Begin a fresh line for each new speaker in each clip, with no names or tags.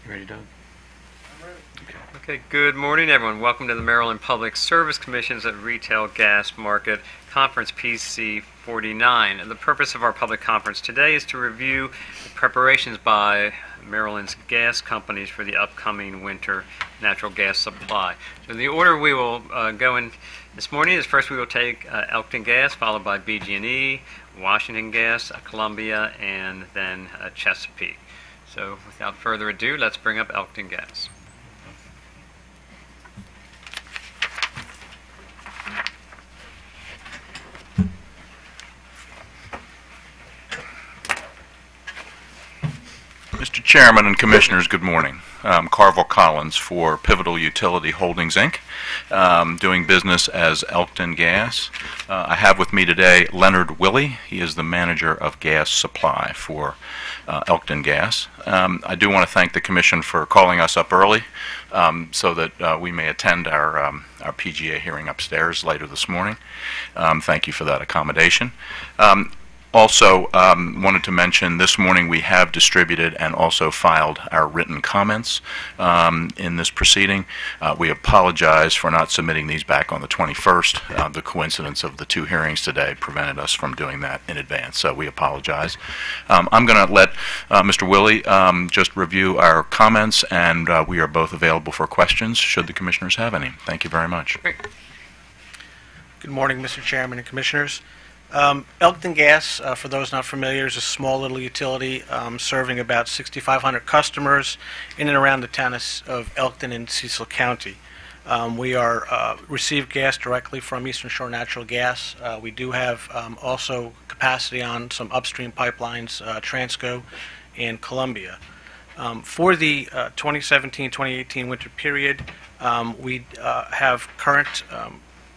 You ready, Doug?
Okay, good morning, everyone. Welcome to the Maryland Public Service Commission's Retail Gas Market Conference, PC49. And the purpose of our public conference today is to review the preparations by Maryland's gas companies for the upcoming winter natural gas supply. So the order we will go in this morning is first we will take Elkton Gas, followed by BG&E, Washington Gas, Columbia, and then Chesapeake. So without further ado, let's bring up Elkton Gas.
Mr. Chairman and Commissioners, good morning. Carville Collins for Pivotal Utility Holdings, Inc., doing business as Elkton Gas. I have with me today Leonard Willey. He is the manager of gas supply for Elkton Gas. I do want to thank the Commission for calling us up early so that we may attend our PGA hearing upstairs later this morning. Thank you for that accommodation. Also, wanted to mention this morning we have distributed and also filed our written comments in this proceeding. We apologize for not submitting these back on the 21st. The coincidence of the two hearings today prevented us from doing that in advance, so we apologize. I'm going to let Mr. Willey just review our comments, and we are both available for questions should the Commissioners have any. Thank you very much.
Great.
Good morning, Mr. Chairman and Commissioners. Elkton Gas, for those not familiar, is a small little utility serving about 6,500 customers in and around the town of Elkton in Cecil County. We receive gas directly from Eastern Shore Natural Gas. We do have also capacity on some upstream pipelines, Transco and Columbia. For the 2017-2018 winter period, we have current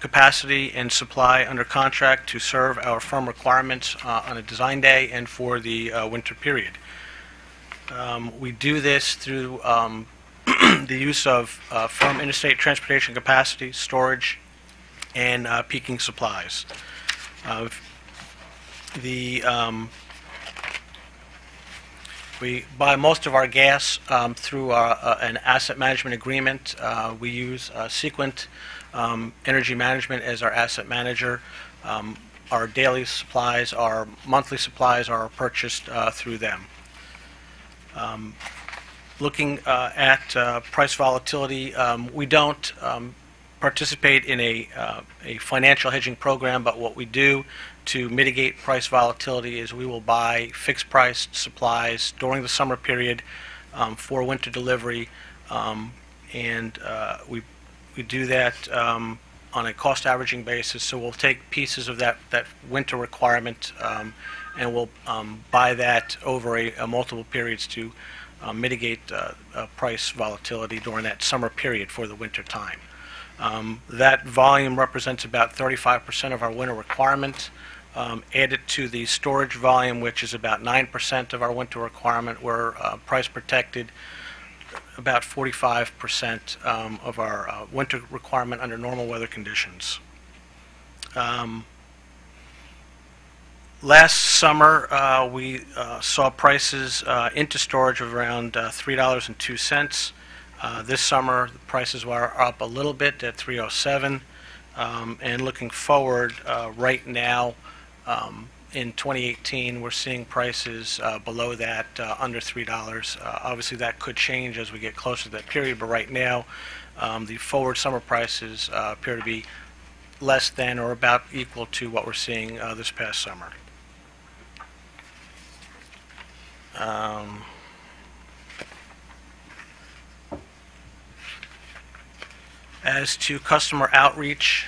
capacity and supply under contract to serve our firm requirements on a design day and for the winter period. We do this through the use of firm interstate transportation capacity, storage, and peaking supplies. We buy most of our gas through an asset management agreement. We use Sequent Energy Management as our asset manager. Our daily supplies, our monthly supplies are purchased through them. Looking at price volatility, we don't participate in a financial hedging program, but what we do to mitigate price volatility is we will buy fixed price supplies during the summer period for winter delivery, and we do that on a cost averaging basis. So we'll take pieces of that winter requirement and we'll buy that over a multiple periods to mitigate price volatility during that summer period for the winter time. That volume represents about 35% of our winter requirement. Added to the storage volume, which is about 9% of our winter requirement, we're price protected about 45% of our winter requirement under normal weather conditions. Last summer, we saw prices into storage of around $3.02. This summer, the prices were up a little bit at $3.07. And looking forward, right now, in 2018, we're seeing prices below that, under $3. Obviously, that could change as we get closer to that period, but right now, the forward summer prices appear to be less than or about equal to what we're seeing this past summer. As to customer outreach,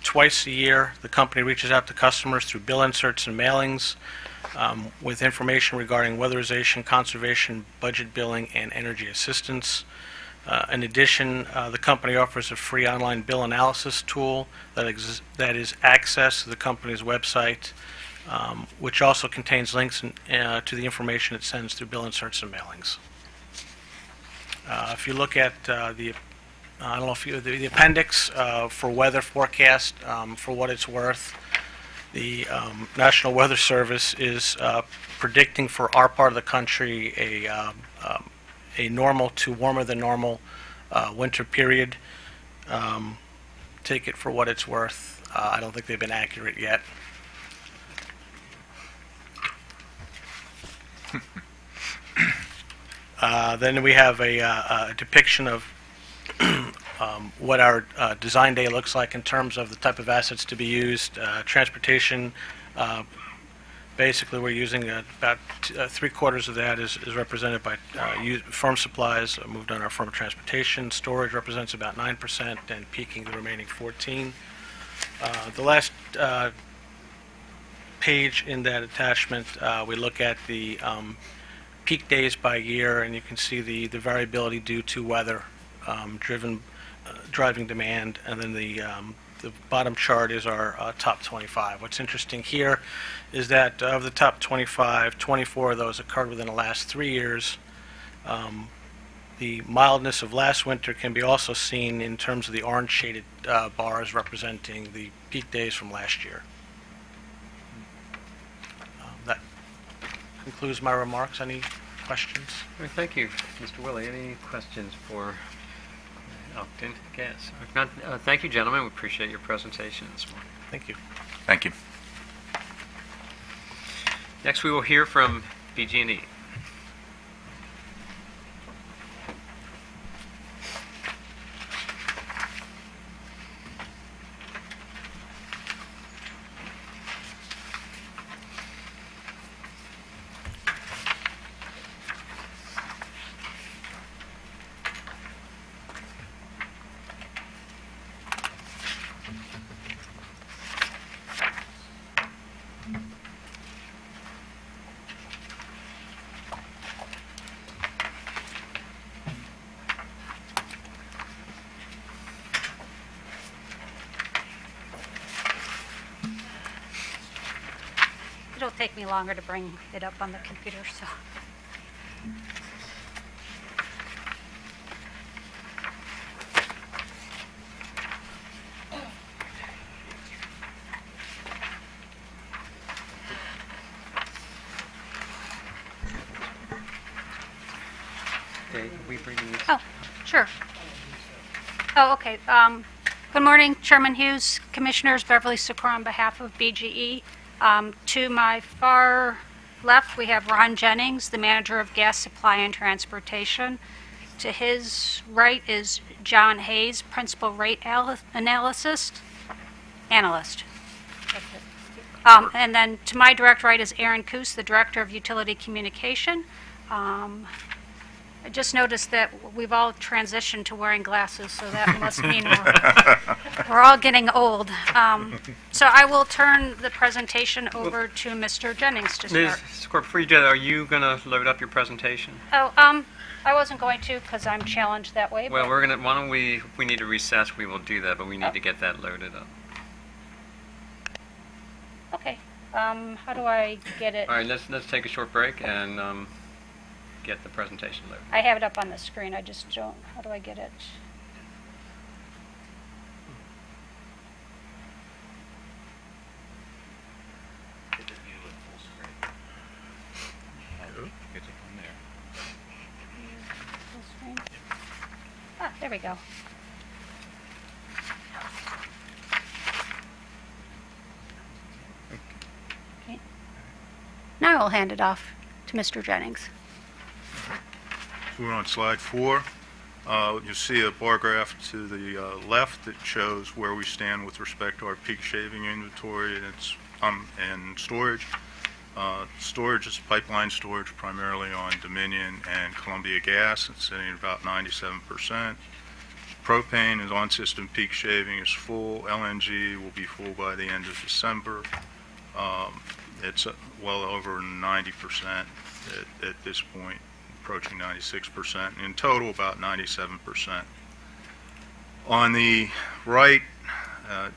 twice a year, the company reaches out to customers through bill inserts and mailings with information regarding weatherization, conservation, budget billing, and energy assistance. In addition, the company offers a free online bill analysis tool that is accessed to the company's website, which also contains links to the information it sends through bill inserts and mailings. If you look at I don't know if you, the appendix for weather forecast, for what it's worth, the National Weather Service is predicting for our part of the country a normal to warmer than normal winter period. Take it for what it's worth. I don't think they've been accurate yet. Then we have a depiction of what our design day looks like in terms of the type of assets to be used. Transportation, basically we're using about 3/4 of that is represented by firm supplies, moved on our firm transportation. Storage represents about 9%, and peaking the remaining 14%. The last page in that attachment, we look at the peak days by year, and you can see the variability due to weather driving demand, and then the bottom chart is our top 25. What's interesting here is that of the top 25, 24 of those occurred within the last 3 years. The mildness of last winter can be also seen in terms of the orange shaded bars representing the peak days from last year. That concludes my remarks. Any questions?
Well, thank you, Mr. Willie. Any questions for Elkton Gas? If not, thank you, gentlemen. We appreciate your presentation this morning.
Thank you.
Thank you.
Next, we will hear from BG&E.
It'll take me longer to bring it up on the computer, so.
Okay, we bring these.
Oh, sure. Oh, okay. Good morning, Chairman Hughes, Commissioners, Beverly Sikora on behalf of BGE. To my far left, we have Ron Jennings, the Manager of Gas Supply and Transportation. To his right is John Hayes, Principal Rate Analyst. That's it. And then to my direct right is Aaron Coos, the Director of Utility Communication. I just noticed that we've all transitioned to wearing glasses, so that must mean we're all getting old. So I will turn the presentation over to Mr. Jennings to
Ms.
start.
Sikora, before you do that, are you going to load up your presentation?
Oh, I wasn't going to because I'm challenged that way.
Well,
but
we're going to, why don't we, if we need to recess, we will do that, but we need to get that loaded up.
Okay. How do I get it?
All right, let's take a short break and get the presentation loaded.
I have it up on the screen. I just don't. How do I get it? Full screen? Ah, there we go. Okay. Now I'll hand it off to Mr. Jennings.
We're on slide 4. You'll see a bar graph to the left that shows where we stand with respect to our peak shaving inventory and storage. Storage is pipeline storage primarily on Dominion and Columbia Gas. It's sitting at about 97%. Propane is on system peak shaving is full. LNG will be full by the end of December. It's well over 90% at this point, approaching 96%. In total, about 97%. On the right, at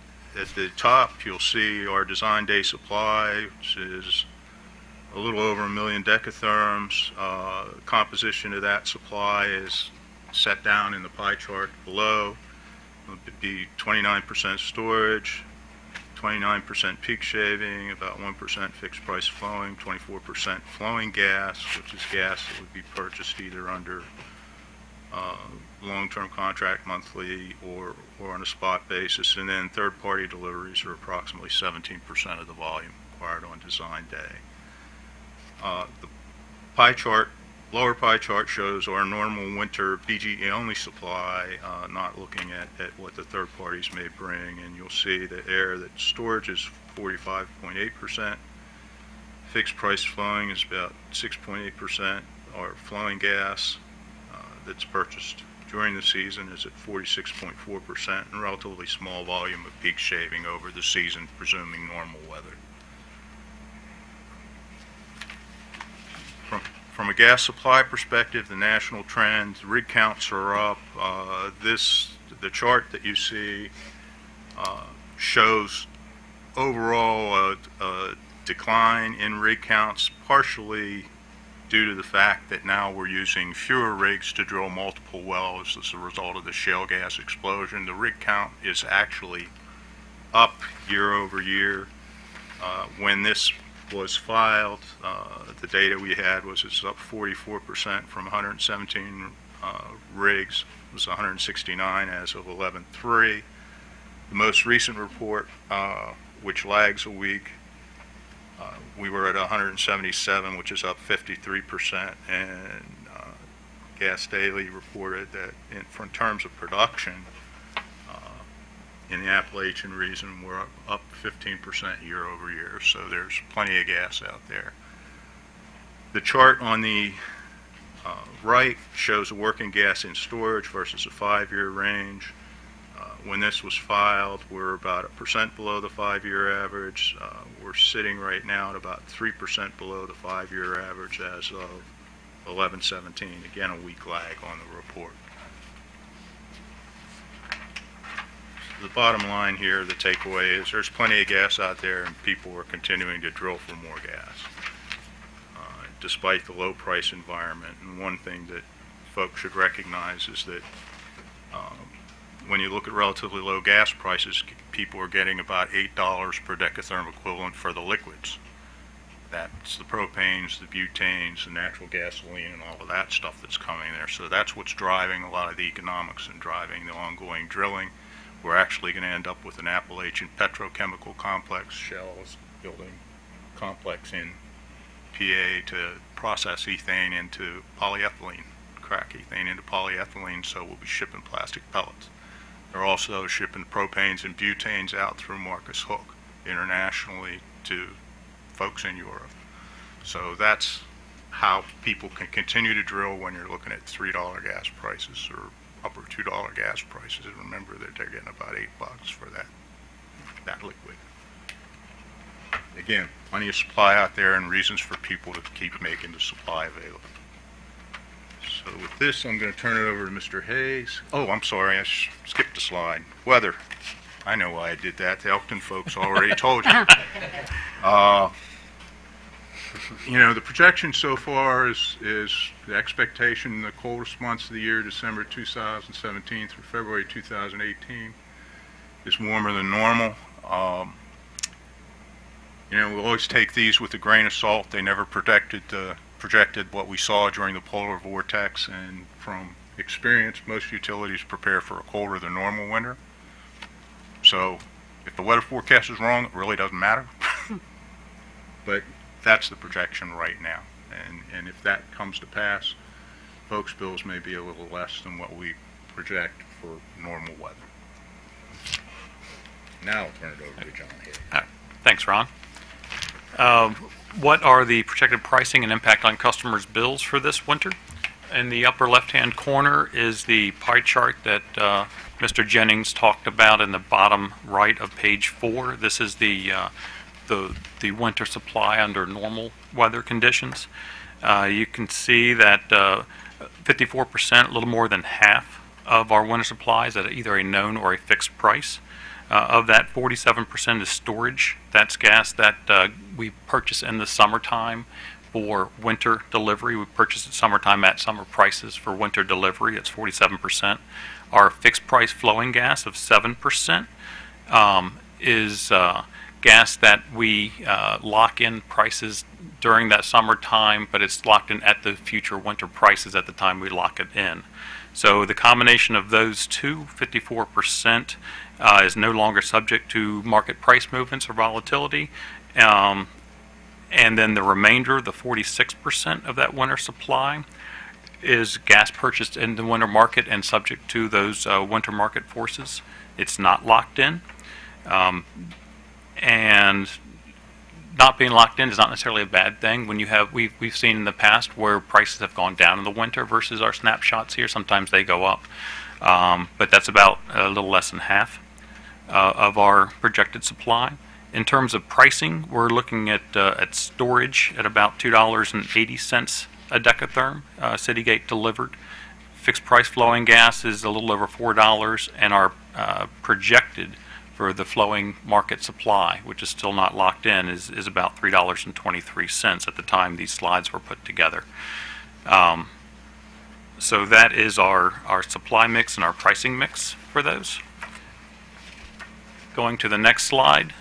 the top, you'll see our design day supply, which is a little over 1 million decatherms. Composition of that supply is set down in the pie chart below. It would be 29% storage, 29% peak shaving, about 1% fixed price flowing, 24% flowing gas, which is gas that would be purchased either under long-term contract monthly or on a spot basis, and then third-party deliveries are approximately 17% of the volume required on design day. The pie chart, lower pie chart shows our normal winter BGE only supply, not looking at what the third parties may bring, and you'll see that storage is 45.8%, fixed price flowing is about 6.8%, or flowing gas that's purchased during the season is at 46.4%, and relatively small volume of peak shaving over the season, presuming normal weather. From a gas supply perspective, the national trend, rig counts are up. The chart that you see shows overall a decline in rig counts, partially due to the fact that now we're using fewer rigs to drill multiple wells as a result of the shale gas explosion. The rig count is actually up year over year. When this was filed, the data we had was it's up 44% from 117 rigs. It was 169 as of 11/3. The most recent report, which lags a week, we were at 177, which is up 53%, and Gas Daily reported that in terms of production, in the Appalachian region, we're up 15% year over year, so there's plenty of gas out there. The chart on the right shows a working gas in storage versus a 5-year range. When this was filed, we're about 1% below the 5-year average. We're sitting right now at about 3% below the 5-year average as of 11/17. Again, a week lag on the report. The bottom line here, the takeaway is there's plenty of gas out there and people are continuing to drill for more gas despite the low price environment. And one thing that folks should recognize is that when you look at relatively low gas prices, people are getting about $8 per decatherm equivalent for the liquids. That's the propanes, the butanes, the natural gasoline, and all of that stuff that's coming there. So that's what's driving a lot of the economics and driving the ongoing drilling. We're actually going to end up with an Appalachian petrochemical complex. Shell is building a complex in PA to process ethane into polyethylene, crack ethane into polyethylene, so we'll be shipping plastic pellets. They're also shipping propanes and butanes out through Marcus Hook internationally to folks in Europe. So that's how people can continue to drill when you're looking at $3 gas prices or upper $2 gas prices. And remember that they're getting about $8 for that liquid. Again, plenty of supply out there and reasons for people to keep making the supply available. So with this, I'm going to turn it over to Mr. Hayes. Oh, I'm sorry, I skipped a slide. Weather. I know why I did that. The Elkton folks already told you. You know, the projection so far is the expectation in the coldest months of the year, December 2017 through February 2018, is warmer than normal. You know, we'll always take these with a grain of salt. They never projected what we saw during the polar vortex, and from experience, most utilities prepare for a colder than normal winter. So if the weather forecast is wrong, it really doesn't matter. But that's the projection right now. And if that comes to pass, folks' bills may be a little less than what we project for normal weather. Now I'll turn it over to John here.
Thanks, Ron. What are the projected pricing and impact on customers' bills for this winter? In the upper left-hand corner is the pie chart that Mr. Jennings talked about in the bottom right of page 4. This is the winter supply under normal weather conditions. You can see that 54%, a little more than half of our winter supply is at either a known or a fixed price. Of that, 47% is storage. That's gas that we purchase in the summertime for winter delivery. We purchase it summertime at summer prices for winter delivery. It's 47%. Our fixed price flowing gas of 7% is gas that we lock in prices during that summertime, but it's locked in at the future winter prices at the time we lock it in. So the combination of those two, 54%, is no longer subject to market price movements or volatility. And then the remainder, the 46% of that winter supply, is gas purchased in the winter market and subject to those winter market forces. It's not locked in. And not being locked in is not necessarily a bad thing. When you have, we've seen in the past where prices have gone down in the winter versus our snapshots here. Sometimes they go up, but that's about a little less than half of our projected supply. In terms of pricing, we're looking at storage at about $2.80 a decatherm, Citygate delivered. Fixed price flowing gas is a little over $4, and our projected for the flowing market supply, which is still not locked in, is about $3.23 at the time these slides were put together. So that is our supply mix and our pricing mix for those. Going to the next slide,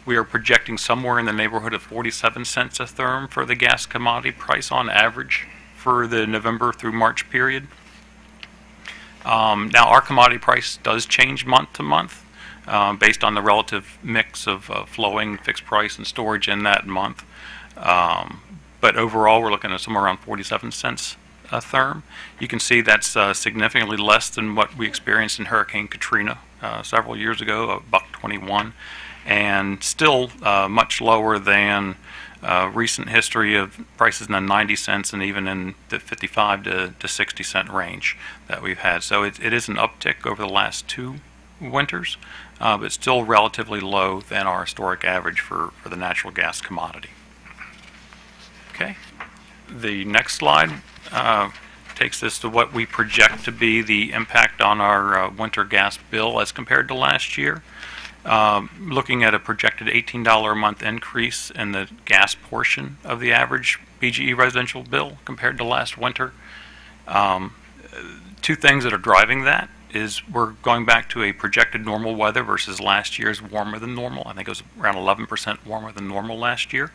we are projecting somewhere in the neighborhood of 47 cents a therm for the gas commodity price on average for the November through March period. Now, our commodity price does change month to month based on the relative mix of flowing, fixed price, and storage in that month. But overall, we're looking at somewhere around 47 cents a therm. You can see that's significantly less than what we experienced in Hurricane Katrina several years ago, $1.21, and still much lower than recent history of prices in the 90 cents and even in the 55 to 60 cent range that we've had. So it is an uptick over the last two winters, but still relatively low than our historic average for the natural gas commodity. Okay, the next slide takes us to what we project to be the impact on our winter gas bill as compared to last year. Looking at a projected $18 a month increase in the gas portion of the average BGE residential bill compared to last winter. Two things that are driving that is we're going back to a projected normal weather versus last year's warmer than normal. I think it was around 11% warmer than normal last year.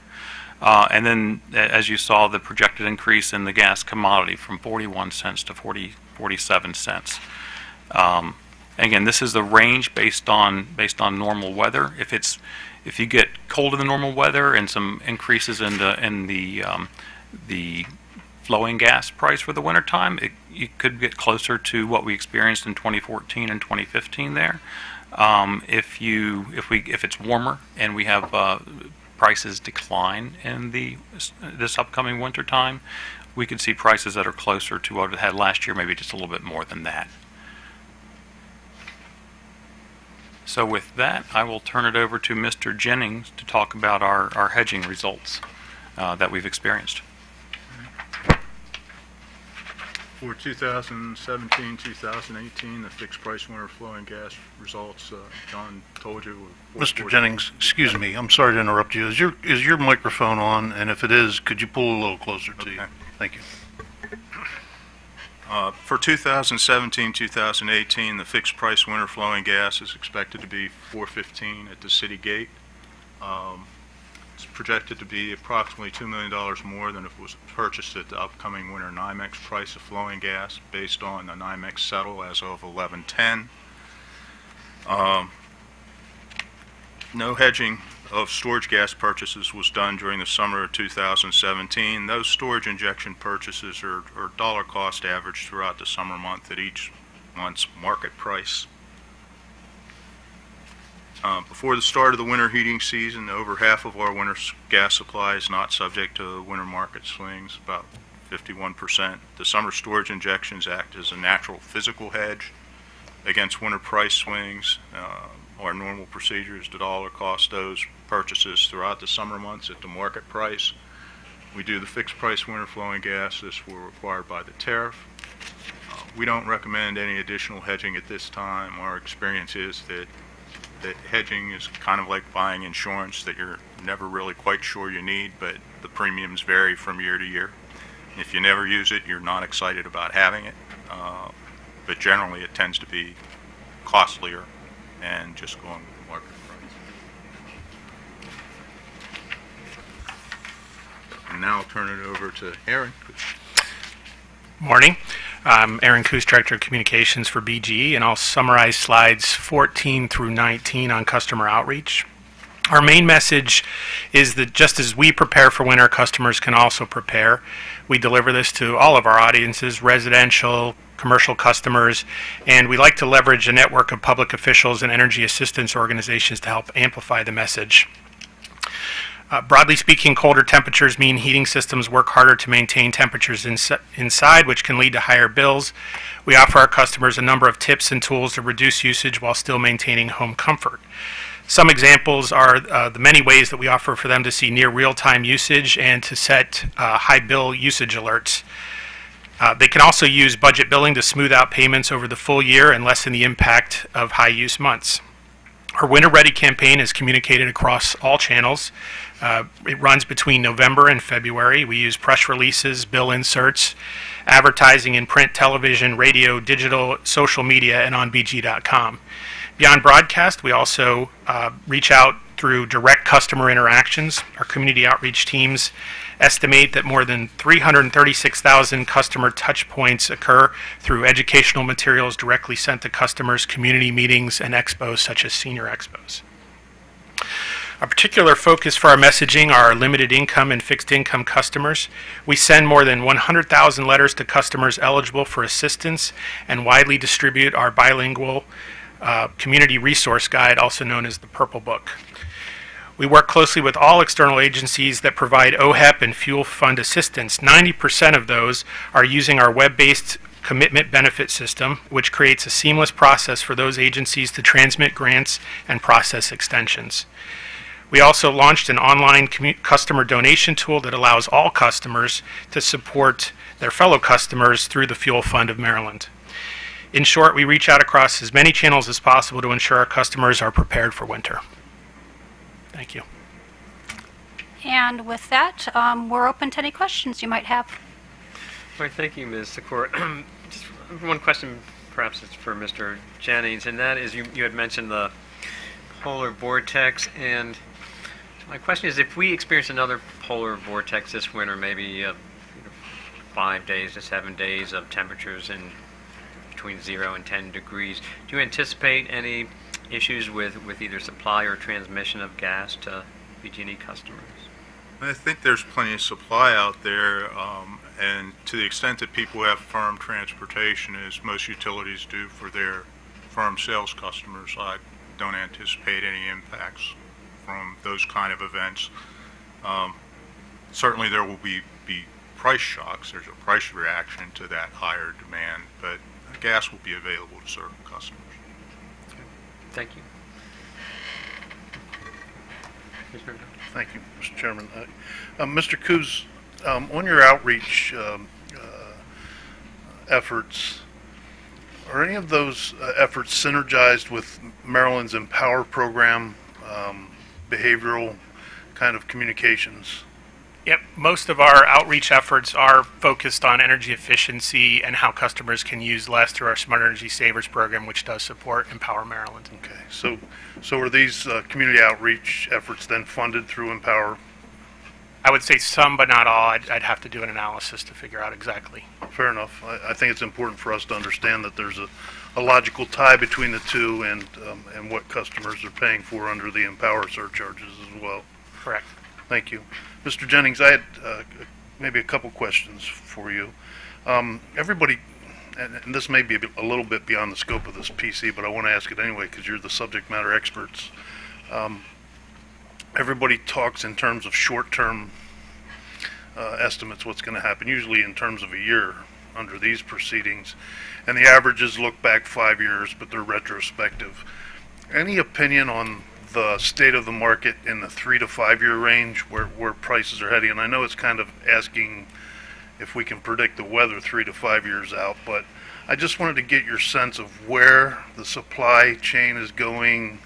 And then, as you saw, the projected increase in the gas commodity from 41 cents to 47 cents. Again, this is the range based on normal weather. If you get colder than normal weather and some increases in the flowing gas price for the wintertime, you could get closer to what we experienced in 2014 and 2015 there. If it's warmer and we have prices decline in this upcoming wintertime, we could see prices that are closer to what it had last year, maybe just a little bit more than that. So with that, I will turn it over to Mr. Jennings to talk about our hedging results that we've experienced.
For 2017-2018, the fixed price winter flowing gas results, John told you.
Mr. Jennings, excuse me, I'm sorry to interrupt you. Is your microphone on? And if it is, could you pull a little closer to you? Thank you.
For 2017-2018, the fixed price winter flowing gas is expected to be $4.15 at the city gate. It's projected to be approximately $2 million more than if it was purchased at the upcoming winter NYMEX price of flowing gas based on the NYMEX settle as of 11/10. No hedging of storage gas purchases was done during the summer of 2017. Those storage injection purchases are dollar cost average throughout the summer month at each month's market price. Before the start of the winter heating season, over half of our winter gas supply is not subject to winter market swings, about 51%. The summer storage injections act as a natural physical hedge against winter price swings. Our normal procedure is to dollar cost those purchases throughout the summer months at the market price. We do the fixed price winter flowing gas. This were required by the tariff. We don't recommend any additional hedging at this time. Our experience is that hedging is kind of like buying insurance that you're never really quite sure you need, but the premiums vary from year to year. If you never use it, you're not excited about having it, but generally it tends to be costlier and just going with the market price. now I'll turn it over to Aaron.
Morning. I'm Aaron Coos, Director of Communications for BGE, and I'll summarize slides 14 through 19 on customer outreach. Our main message is that just as we prepare for winter, customers can also prepare. We deliver this to all of our audiences, residential, commercial customers, and we like to leverage a network of public officials and energy assistance organizations to help amplify the message. Broadly speaking, colder temperatures mean heating systems work harder to maintain temperatures inside, which can lead to higher bills. We offer our customers a number of tips and tools to reduce usage while still maintaining home comfort. Some examples are the many ways that we offer for them to see near real-time usage and to set high bill usage alerts. They can also use budget billing to smooth out payments over the full year and lessen the impact of high-use months. Our Winter Ready campaign is communicated across all channels. It runs between November and February. We use press releases, bill inserts, advertising in print, television, radio, digital, social media, and on BG.com. Beyond broadcast, we also reach out through direct customer interactions. Our community outreach teams estimate that more than 336,000 customer touch points occur through educational materials directly sent to customers, community meetings, and expos such as senior expos. A particular focus for our messaging are our limited income and fixed income customers. We send more than 100,000 letters to customers eligible for assistance and widely distribute our bilingual community resource guide, also known as the Purple Book. We work closely with all external agencies that provide OHEP and fuel fund assistance. 90% of those are using our web-based commitment benefit system, which creates a seamless process for those agencies to transmit grants and process extensions. We also launched an online customer donation tool that allows all customers to support their fellow customers through the Fuel Fund of Maryland. In short, we reach out across as many channels as possible to ensure our customers are prepared for winter. Thank you.
And with that, we're open to any questions you might have.
All right, thank you, Ms. Secor. Just one question, perhaps it's for Mr. Jennings, and that is you had mentioned the polar vortex, and my question is, if we experience another polar vortex this winter, maybe 5 days to 7 days of temperatures in between 0 and 10 degrees, do you anticipate any issues with either supply or transmission of gas to PG&E customers?
I think there's plenty of supply out there, and to the extent that people have firm transportation, as most utilities do for their firm sales customers, I don't anticipate any impacts from those kind of events. Certainly there will be price shocks. There's a price reaction to that higher demand, but gas will be available to certain customers.
Thank you.
Thank you, Mr. Chairman. Mr. Coos, on your outreach efforts, are any of those efforts synergized with Maryland's Empower program, behavioral kind of communications?
Yep, most of our outreach efforts are focused on energy efficiency and how customers can use less through our Smart Energy Savers program, which does support Empower Maryland.
Okay, so are these community outreach efforts then funded through Empower?
I would say some, but not all. I'd have to do an analysis to figure out exactly.
Fair enough. I think it's important for us to understand that there's a logical tie between the two and what customers are paying for under the Empower surcharges as well.
Correct.
Thank you. Mr. Jennings, I had maybe a couple questions for you. Everybody, and this may be a little bit beyond the scope of this PC, but I want to ask it anyway because you're the subject matter experts. Everybody talks in terms of short-term estimates what's going to happen, usually in terms of a year under these proceedings. And the averages look back 5 years, but they're retrospective. Any opinion on the state of the market in the 3 to 5 year range where prices are heading? And I know it's kind of asking if we can predict the weather 3 to 5 years out, but I just wanted to get your sense of where the supply chain is going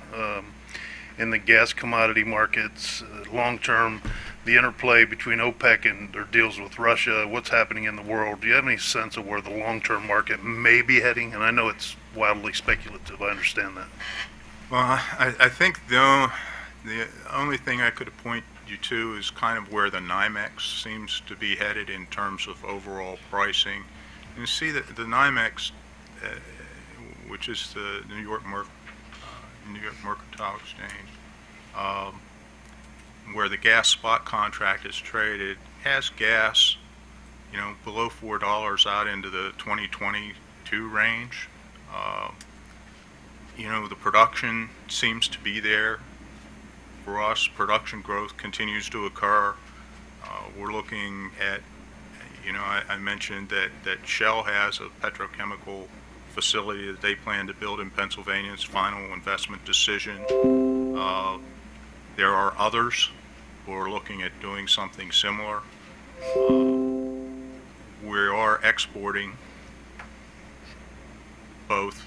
in the gas commodity markets, long term, the interplay between OPEC and their deals with Russia, what's happening in the world. Do you have any sense of where the long-term market may be heading? And I know it's wildly speculative, I understand that.
Well, I think the only thing I could point you to is kind of where the NYMEX seems to be headed in terms of overall pricing. And you see that the NYMEX, which is the New York Mercantile Exchange, where the gas spot contract is traded, has gas, below $4 out into the 2022 range. The production seems to be there. For us, production growth continues to occur. We're looking at, I mentioned that Shell has a petrochemical facility that they plan to build in Pennsylvania. It's final investment decision. There are others who are looking at doing something similar. We are exporting both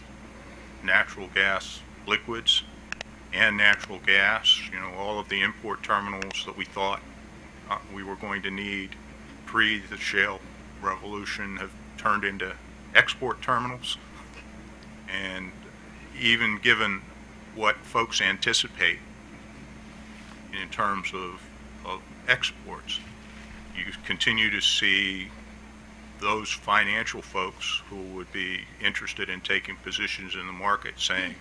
natural gas liquids and natural gas. All of the import terminals that we thought we were going to need pre the shale revolution have turned into export terminals. And even given what folks anticipate in terms of exports, you continue to see those financial folks who would be interested in taking positions in the market saying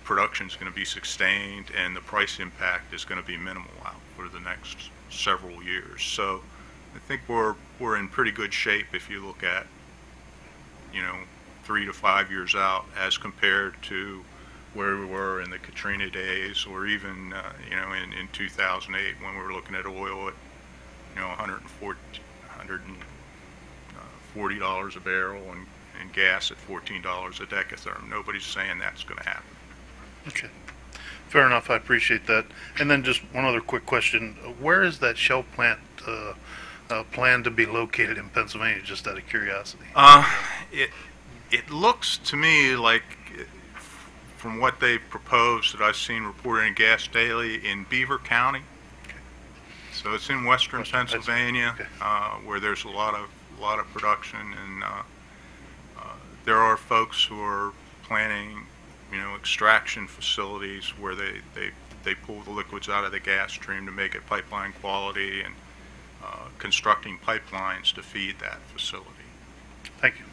production is going to be sustained and the price impact is going to be minimal out for the next several years. So I think we're in pretty good shape if you look at 3 to 5 years out as compared to where we were in the Katrina days, or even in 2008 when we were looking at oil at $140 a barrel and gas at $14 a decatherm. Nobody's saying that's going to happen.
Okay. Fair enough. I appreciate that. And then just one other quick question. Where is that Shell plant planned to be located in Pennsylvania, just out of curiosity?
It looks to me like, from what they've proposed that I've seen reported in Gas Daily, in Beaver County.
Okay.
So it's in western Pennsylvania,
Okay.
where there's a lot of production, and there are folks who are planning, extraction facilities where they pull the liquids out of the gas stream to make it pipeline quality, and constructing pipelines to feed that facility.
Thank you.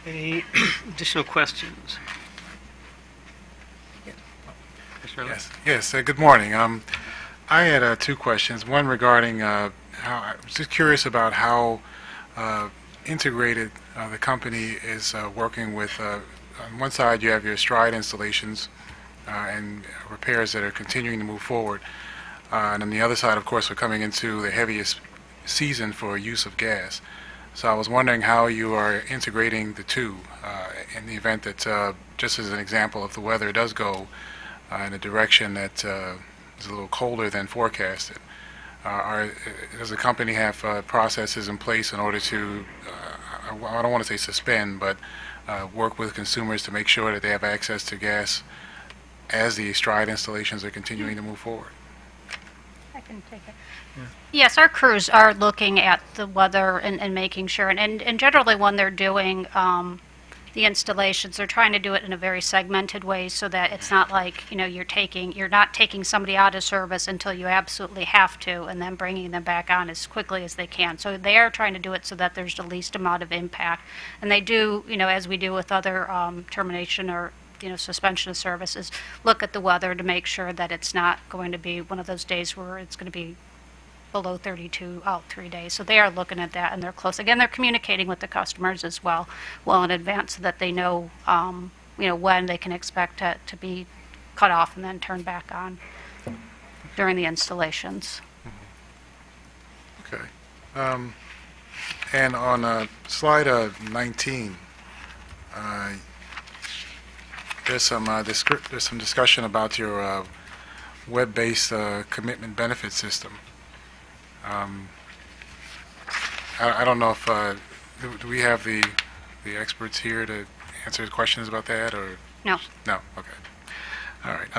Any additional questions?
Yes. Good morning. I had two questions. One regarding how I was just curious about how integrated the company is working with. On one side, you have your stride installations and repairs that are continuing to move forward, and on the other side, of course, we're coming into the heaviest season for use of gas. So I was wondering how you are integrating the two in the event that, just as an example, if the weather does go in a direction that is a little colder than forecasted. Does the company have processes in place in order to, I don't want to say suspend, but work with consumers to make sure that they have access to gas as the stride installations are continuing to move forward?
I can take it. Yes, our crews are looking at the weather and making sure, and generally when they're doing the installations, they're trying to do it in a very segmented way so that it's not like, you're not taking somebody out of service until you absolutely have to and then bringing them back on as quickly as they can. So they are trying to do it so that there's the least amount of impact. And they do, as we do with other termination or suspension of services, look at the weather to make sure that it's not going to be one of those days where it's going to be below 32 out 3 days. So they are looking at that, and they're close. Again, they're communicating with the customers as well in advance so that they know, when they can expect it to be cut off and then turned back on during the installations.
Okay. And on slide 19, there's some discussion about your web-based commitment benefit system. I don't know if do we have the experts here to answer questions about that, or
No.
no? Okay, all right.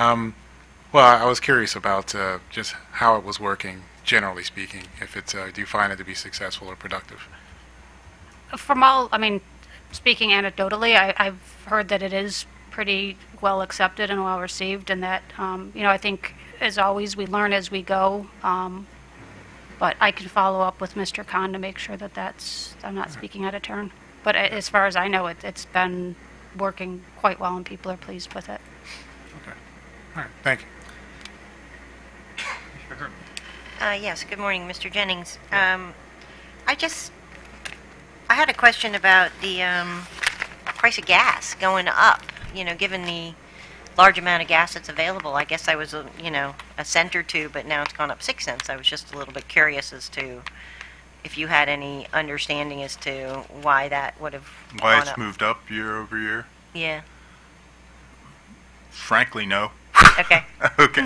Well, I was curious about just how it was working, generally speaking. If it's do you find it to be successful or productive?
Speaking anecdotally, I've heard that it is pretty well accepted and well received, and that I think as always, we learn as we go. But I can follow up with Mr. Khan to make sure that I'm not speaking out of turn. But as far as I know, it's been working quite well, and people are pleased with it.
Okay. All right, thank you.
Yes, good morning, Mr. Jennings. I had a question about the price of gas going up, given the large amount of gas that's available. I guess I was, a cent or two, but now it's gone up 6 cents. I was just a little bit curious as to if you had any understanding as to why that would have
Why
gone
it's
up.
moved up year over year?
Yeah,
Frankly, no.
okay.
Okay,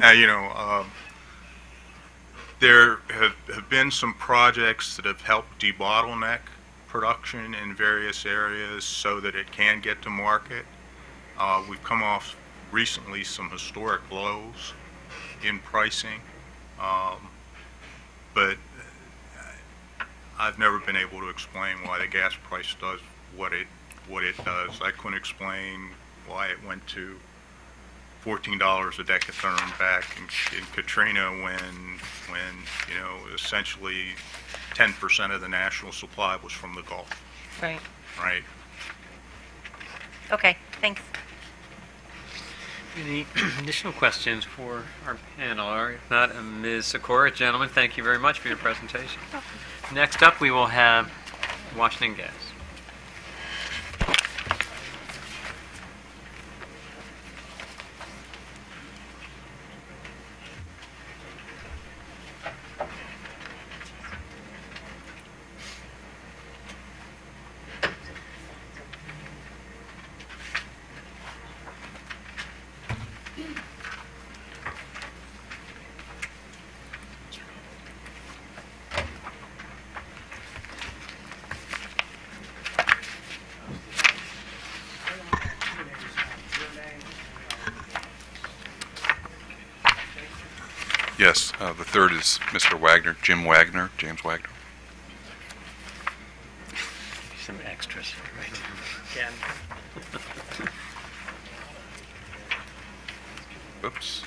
there have been some projects that have helped debottleneck production in various areas so that it can get to market. We've come off recently some historic lows in pricing, but I've never been able to explain why the gas price does what it does. I couldn't explain why it went to $14 a decatherm back in Katrina when essentially 10% of the national supply was from the Gulf.
Right.
Right.
Okay, thanks.
Any additional questions for our panel? Or if not, Ms. Sikora, gentlemen, thank you very much for your presentation. Next up, we will have Washington Gas.
Yes, the third is Mr. Wagner, James Wagner.
Some extras right
Again.
Oops.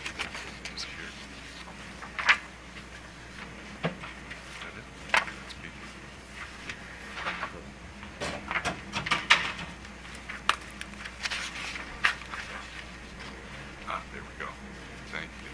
There we go. Thank you.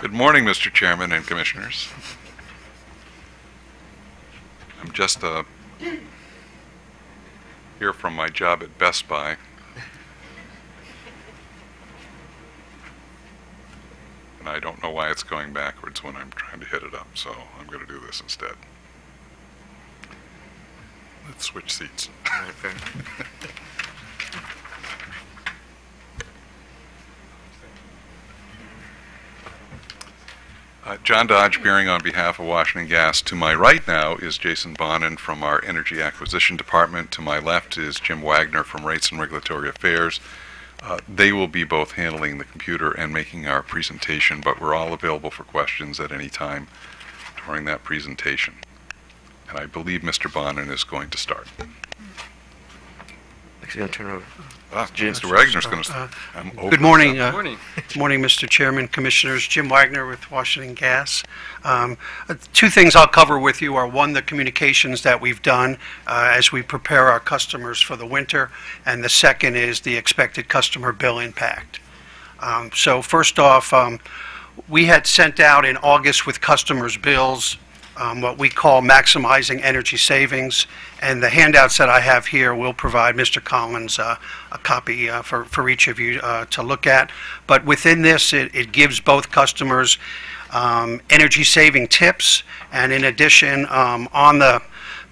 Good morning, Mr. Chairman and Commissioners. I'm just here from my job at Best Buy. And I don't know why it's going backwards when I'm trying to hit it up, so I'm going to do this instead. Let's switch seats.
Okay.
John Dodge, appearing on behalf of Washington Gas. To my right now is Jason Bonin from our Energy Acquisition Department. To my left is Jim Wagner from Rates and Regulatory Affairs. They will be both handling the computer and making our presentation, but we're all available for questions at any time during that presentation. And I believe Mr. Bonin is going to start.
Actually, going to turn it over.
Mr. Wagner's going to start.
Good morning.
Good morning.
Good morning, Mr. Chairman, Commissioners. Jim Wagner with Washington Gas. Two things I'll cover with you are, one, the communications that we've done as we prepare our customers for the winter, and the second is the expected customer bill impact. So first off, we had sent out in August with customers' bills what we call maximizing energy savings, and the handouts that I have here will provide Mr. Collins a copy for each of you to look at. But within this, it gives both customers energy-saving tips, and in addition, on the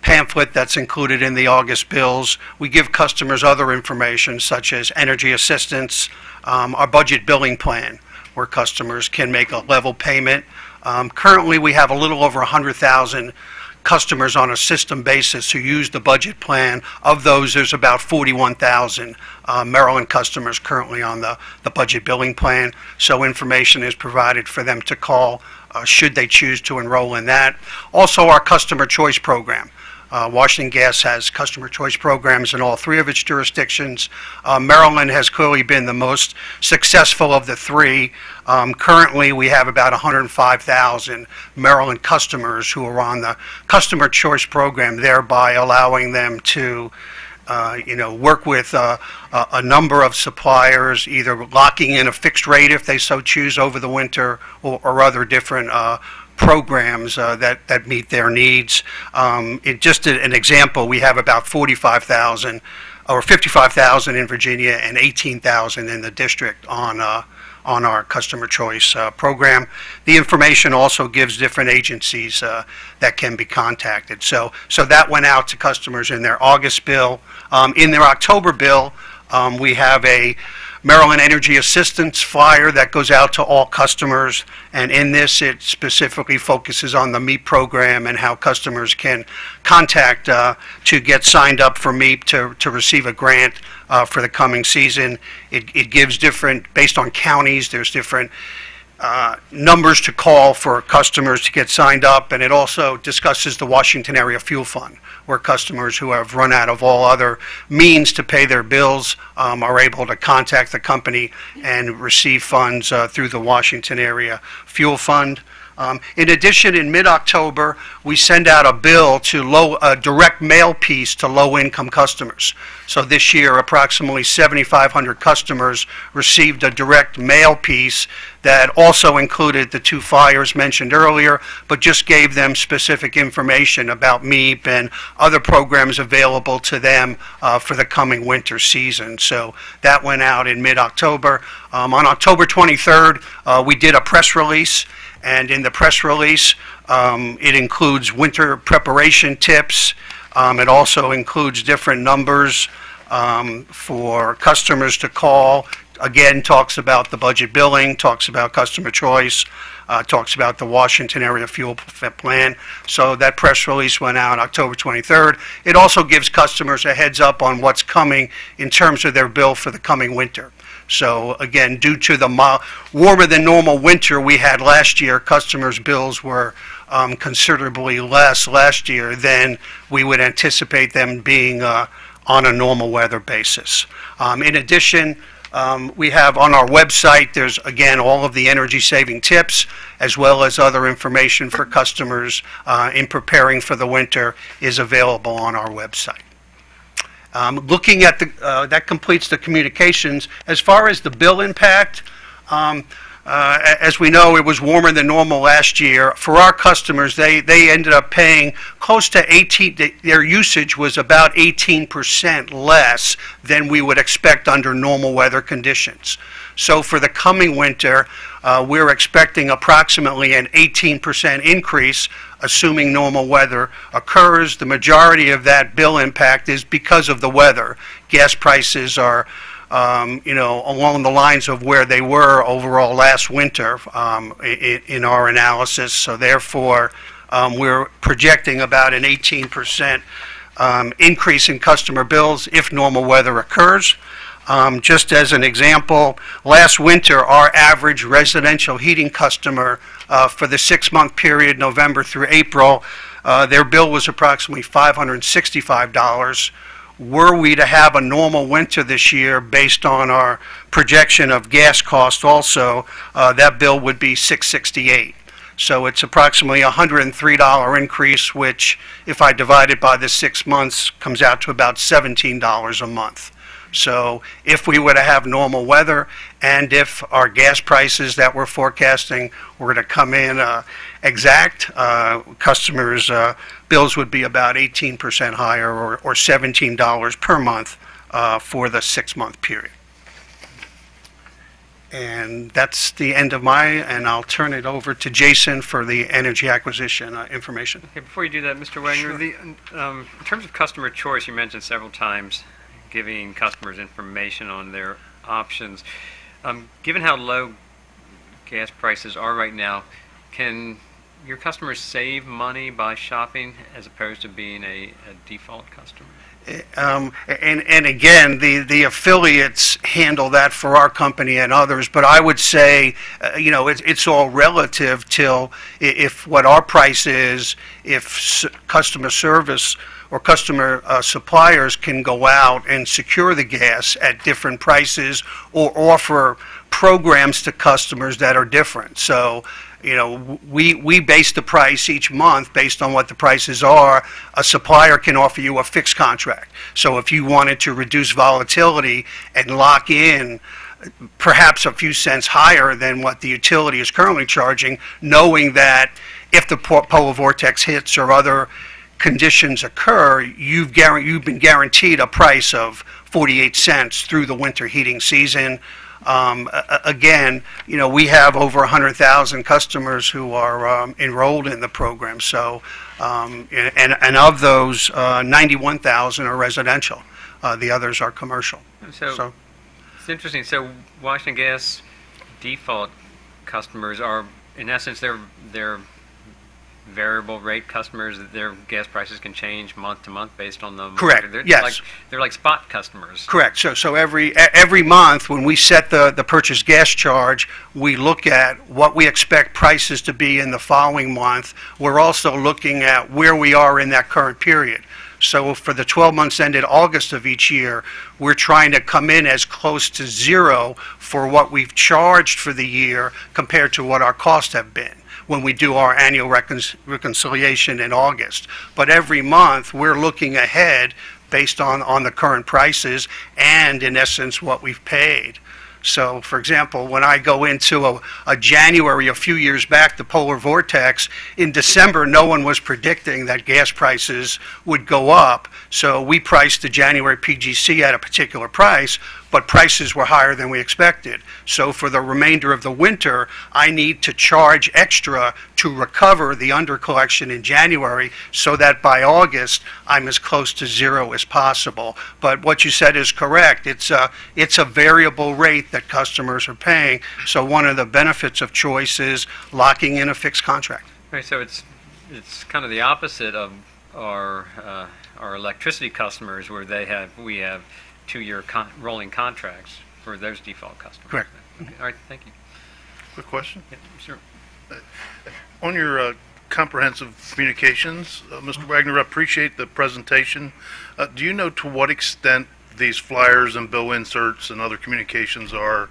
pamphlet that's included in the August bills, we give customers other information such as energy assistance, our budget billing plan, where customers can make a level payment. Currently, we have a little over 100,000 customers on a system basis who use the budget plan. Of those, there's about 41,000 Maryland customers currently on the budget billing plan. So information is provided for them to call should they choose to enroll in that. Also, our customer choice program. Washington Gas has customer choice programs in all three of its jurisdictions. Maryland has clearly been the most successful of the three. Currently, we have about 105,000 Maryland customers who are on the customer choice program, thereby allowing them to work with a number of suppliers, either locking in a fixed rate if they so choose over the winter, or other different programs that meet their needs. Just an example, we have about 45,000 or 55,000 in Virginia and 18,000 in the district on our customer choice program. The information also gives different agencies that can be contacted. So that went out to customers in their August bill. In their October bill, we have a Maryland Energy Assistance flyer that goes out to all customers, and in this it specifically focuses on the MEEP program and how customers can contact to get signed up for MEEP to receive a grant for the coming season. It gives different, based on counties, there's different numbers to call for customers to get signed up, and it also discusses the Washington Area Fuel Fund, where customers who have run out of all other means to pay their bills are able to contact the company and receive funds through the Washington Area Fuel Fund. In addition, in mid-October, we send out a bill to a direct mail piece to low-income customers. So this year, approximately 7,500 customers received a direct mail piece that also included the two flyers mentioned earlier, but just gave them specific information about MEEP and other programs available to them for the coming winter season. So that went out in mid-October. On October 23rd, we did a press release. And in the press release, it includes winter preparation tips. It also includes different numbers for customers to call. Again, talks about the budget billing, talks about customer choice, talks about the Washington Area Fuel Plan. So that press release went out October 23rd. It also gives customers a heads up on what's coming in terms of their bill for the coming winter. So again, due to the warmer than normal winter we had last year, customers' bills were considerably less last year than we would anticipate them being on a normal weather basis. In addition, we have on our website, there's again all of the energy saving tips as well as other information for customers in preparing for the winter is available on our website. Looking at that completes the communications. As far as the bill impact, as we know, it was warmer than normal last year. For our customers, they ended up paying close to 18, their usage was about 18% less than we would expect under normal weather conditions. So for the coming winter, we're expecting approximately an 18% increase, assuming normal weather occurs. The majority of that bill impact is because of the weather. Gas prices are, along the lines of where they were overall last winter in our analysis. So therefore, we're projecting about an 18% increase in customer bills if normal weather occurs. Just as an example, last winter, our average residential heating customer for the 6-month period, November through April, their bill was approximately $565. Were we to have a normal winter this year, based on our projection of gas cost also, that bill would be $668. So it's approximately a $103 increase, which, if I divide it by the 6 months, comes out to about $17 a month. So if we were to have normal weather, and if our gas prices that we're forecasting were to come in exact, customers' bills would be about 18% higher, or $17 per month for the 6-month period. And that's the end of and I'll turn it over to Jason for the energy acquisition information.
Okay, before you do that, Mr. Wagner,
Sure.
in terms of customer choice, you mentioned several times giving customers information on their options. Given how low gas prices are right now, can your customers save money by shopping as opposed to being a default customer?
And again, the affiliates handle that for our company and others, but I would say, it's all relative till if what our price is, if customer service or customer suppliers can go out and secure the gas at different prices or offer programs to customers that are different. So, we base the price each month based on what the prices are. A supplier can offer you a fixed contract. So if you wanted to reduce volatility and lock in perhaps a few cents higher than what the utility is currently charging, knowing that if the polar vortex hits or other conditions occur, you've been guaranteed a price of 48 cents through the winter heating season. Again, we have over 100,000 customers who are enrolled in the program. So, and of those, 91,000 are residential. The others are commercial.
So it's interesting. So Washington Gas default customers are, in essence, they're variable rate customers. Their gas prices can change month to month based on the
correct. Yes,
they're like spot customers.
Correct. So every month when we set the purchase gas charge, we look at what we expect prices to be in the following month. We're also looking at where we are in that current period. So for the 12 months ended August of each year, we're trying to come in as close to zero for what we've charged for the year compared to what our costs have been when we do our annual reconciliation in August. But every month, we're looking ahead based on the current prices and, in essence, what we've paid. So, for example, when I go into a January a few years back, the polar vortex, in December, no one was predicting that gas prices would go up. So we priced the January PGC at a particular price, but prices were higher than we expected. So for the remainder of the winter, I need to charge extra to recover the undercollection in January so that by August, I'm as close to zero as possible. But what you said is correct. It's a variable rate that customers are paying. So one of the benefits of choice is locking in a fixed contract.
Right, so it's kind of the opposite of our electricity customers, where we have 2-year rolling contracts for those default customers.
Correct.
Okay. All right, thank you.
Quick question?
Yeah, sure.
On your comprehensive communications, Mr. Wagner, I appreciate the presentation. Do you know to what extent these flyers and bill inserts and other communications are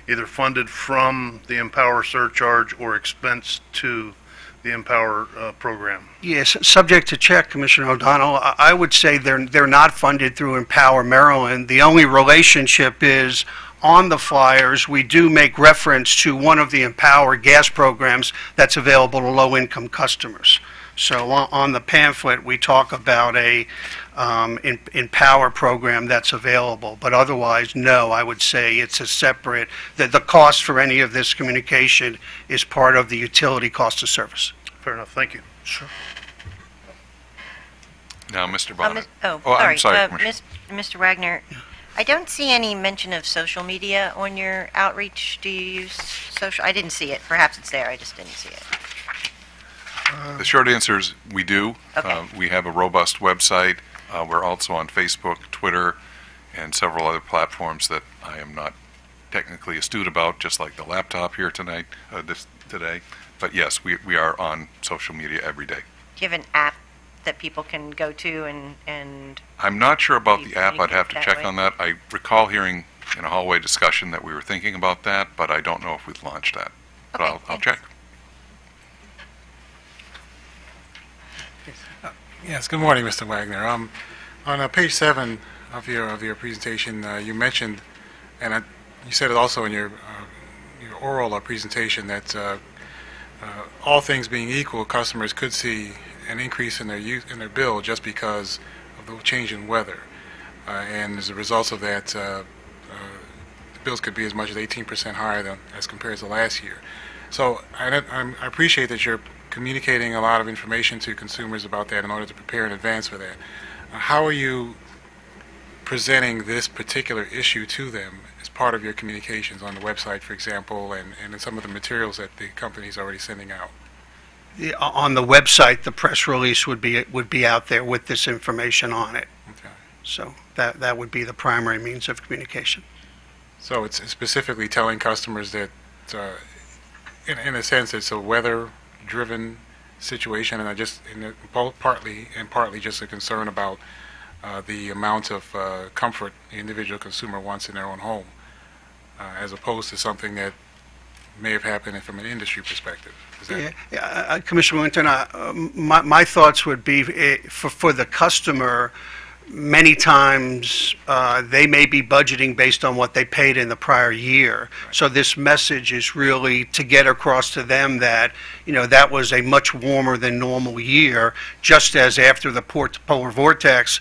either funded from the Empower surcharge or expensed to the Empower program?
Yes, subject to check, Commissioner O'Donnell. I would say they're not funded through Empower Maryland. The only relationship is on the flyers, we do make reference to one of the Empower gas programs that's available to low-income customers. So on the pamphlet, we talk about a Empower program that's available. But otherwise, no, I would say it's a separate, the cost for any of this communication is part of the utility cost of service.
Fair enough. Thank you.
Sure.
Now, Mr. Bonner.
Sorry.
I'm sorry, Commissioner.
Mr. Wagner, I don't see any mention of social media on your outreach. Do you use social? I didn't see it. Perhaps it's there. I just didn't see it.
The short answer is we do.
Okay.
We have a robust website. We're also on Facebook, Twitter, and several other platforms that I am not technically astute about, just like the laptop here today. But yes, we are on social media every day.
Do you have an app that people can go to and
I'm not sure about the app. I'd
communicate
have to
that
check
way?
on that. I recall hearing in a hallway discussion that we were thinking about that, but I don't know if we've launched that. But
Okay,
I'll
thanks.
check.
Yes, good morning, Mr. Wagner. On page 7 of your presentation, you mentioned, and you said it also in your oral presentation, that all things being equal, customers could see an increase in their bill just because of the change in weather, and as a result of that, the bills could be as much as 18% higher than as compared to last year. So I appreciate that you're communicating a lot of information to consumers about that in order to prepare in advance for that. How are you presenting this particular issue to them as part of your communications on the website, for example, and in some of the materials that the company is already sending out?
On the website, the press release would be out there with this information on it.
Okay.
So that would be the primary means of communication.
So it's specifically telling customers that, in a sense, it's a weather-driven situation, and partly just a concern about the amount of comfort the individual consumer wants in their own home, as opposed to something that may have happened from an industry perspective. Is that
Commissioner Winton, my thoughts would be for the customer. Many times they may be budgeting based on what they paid in the prior year.
Right.
So this message is really to get across to them that, that was a much warmer than normal year, just as after the polar vortex,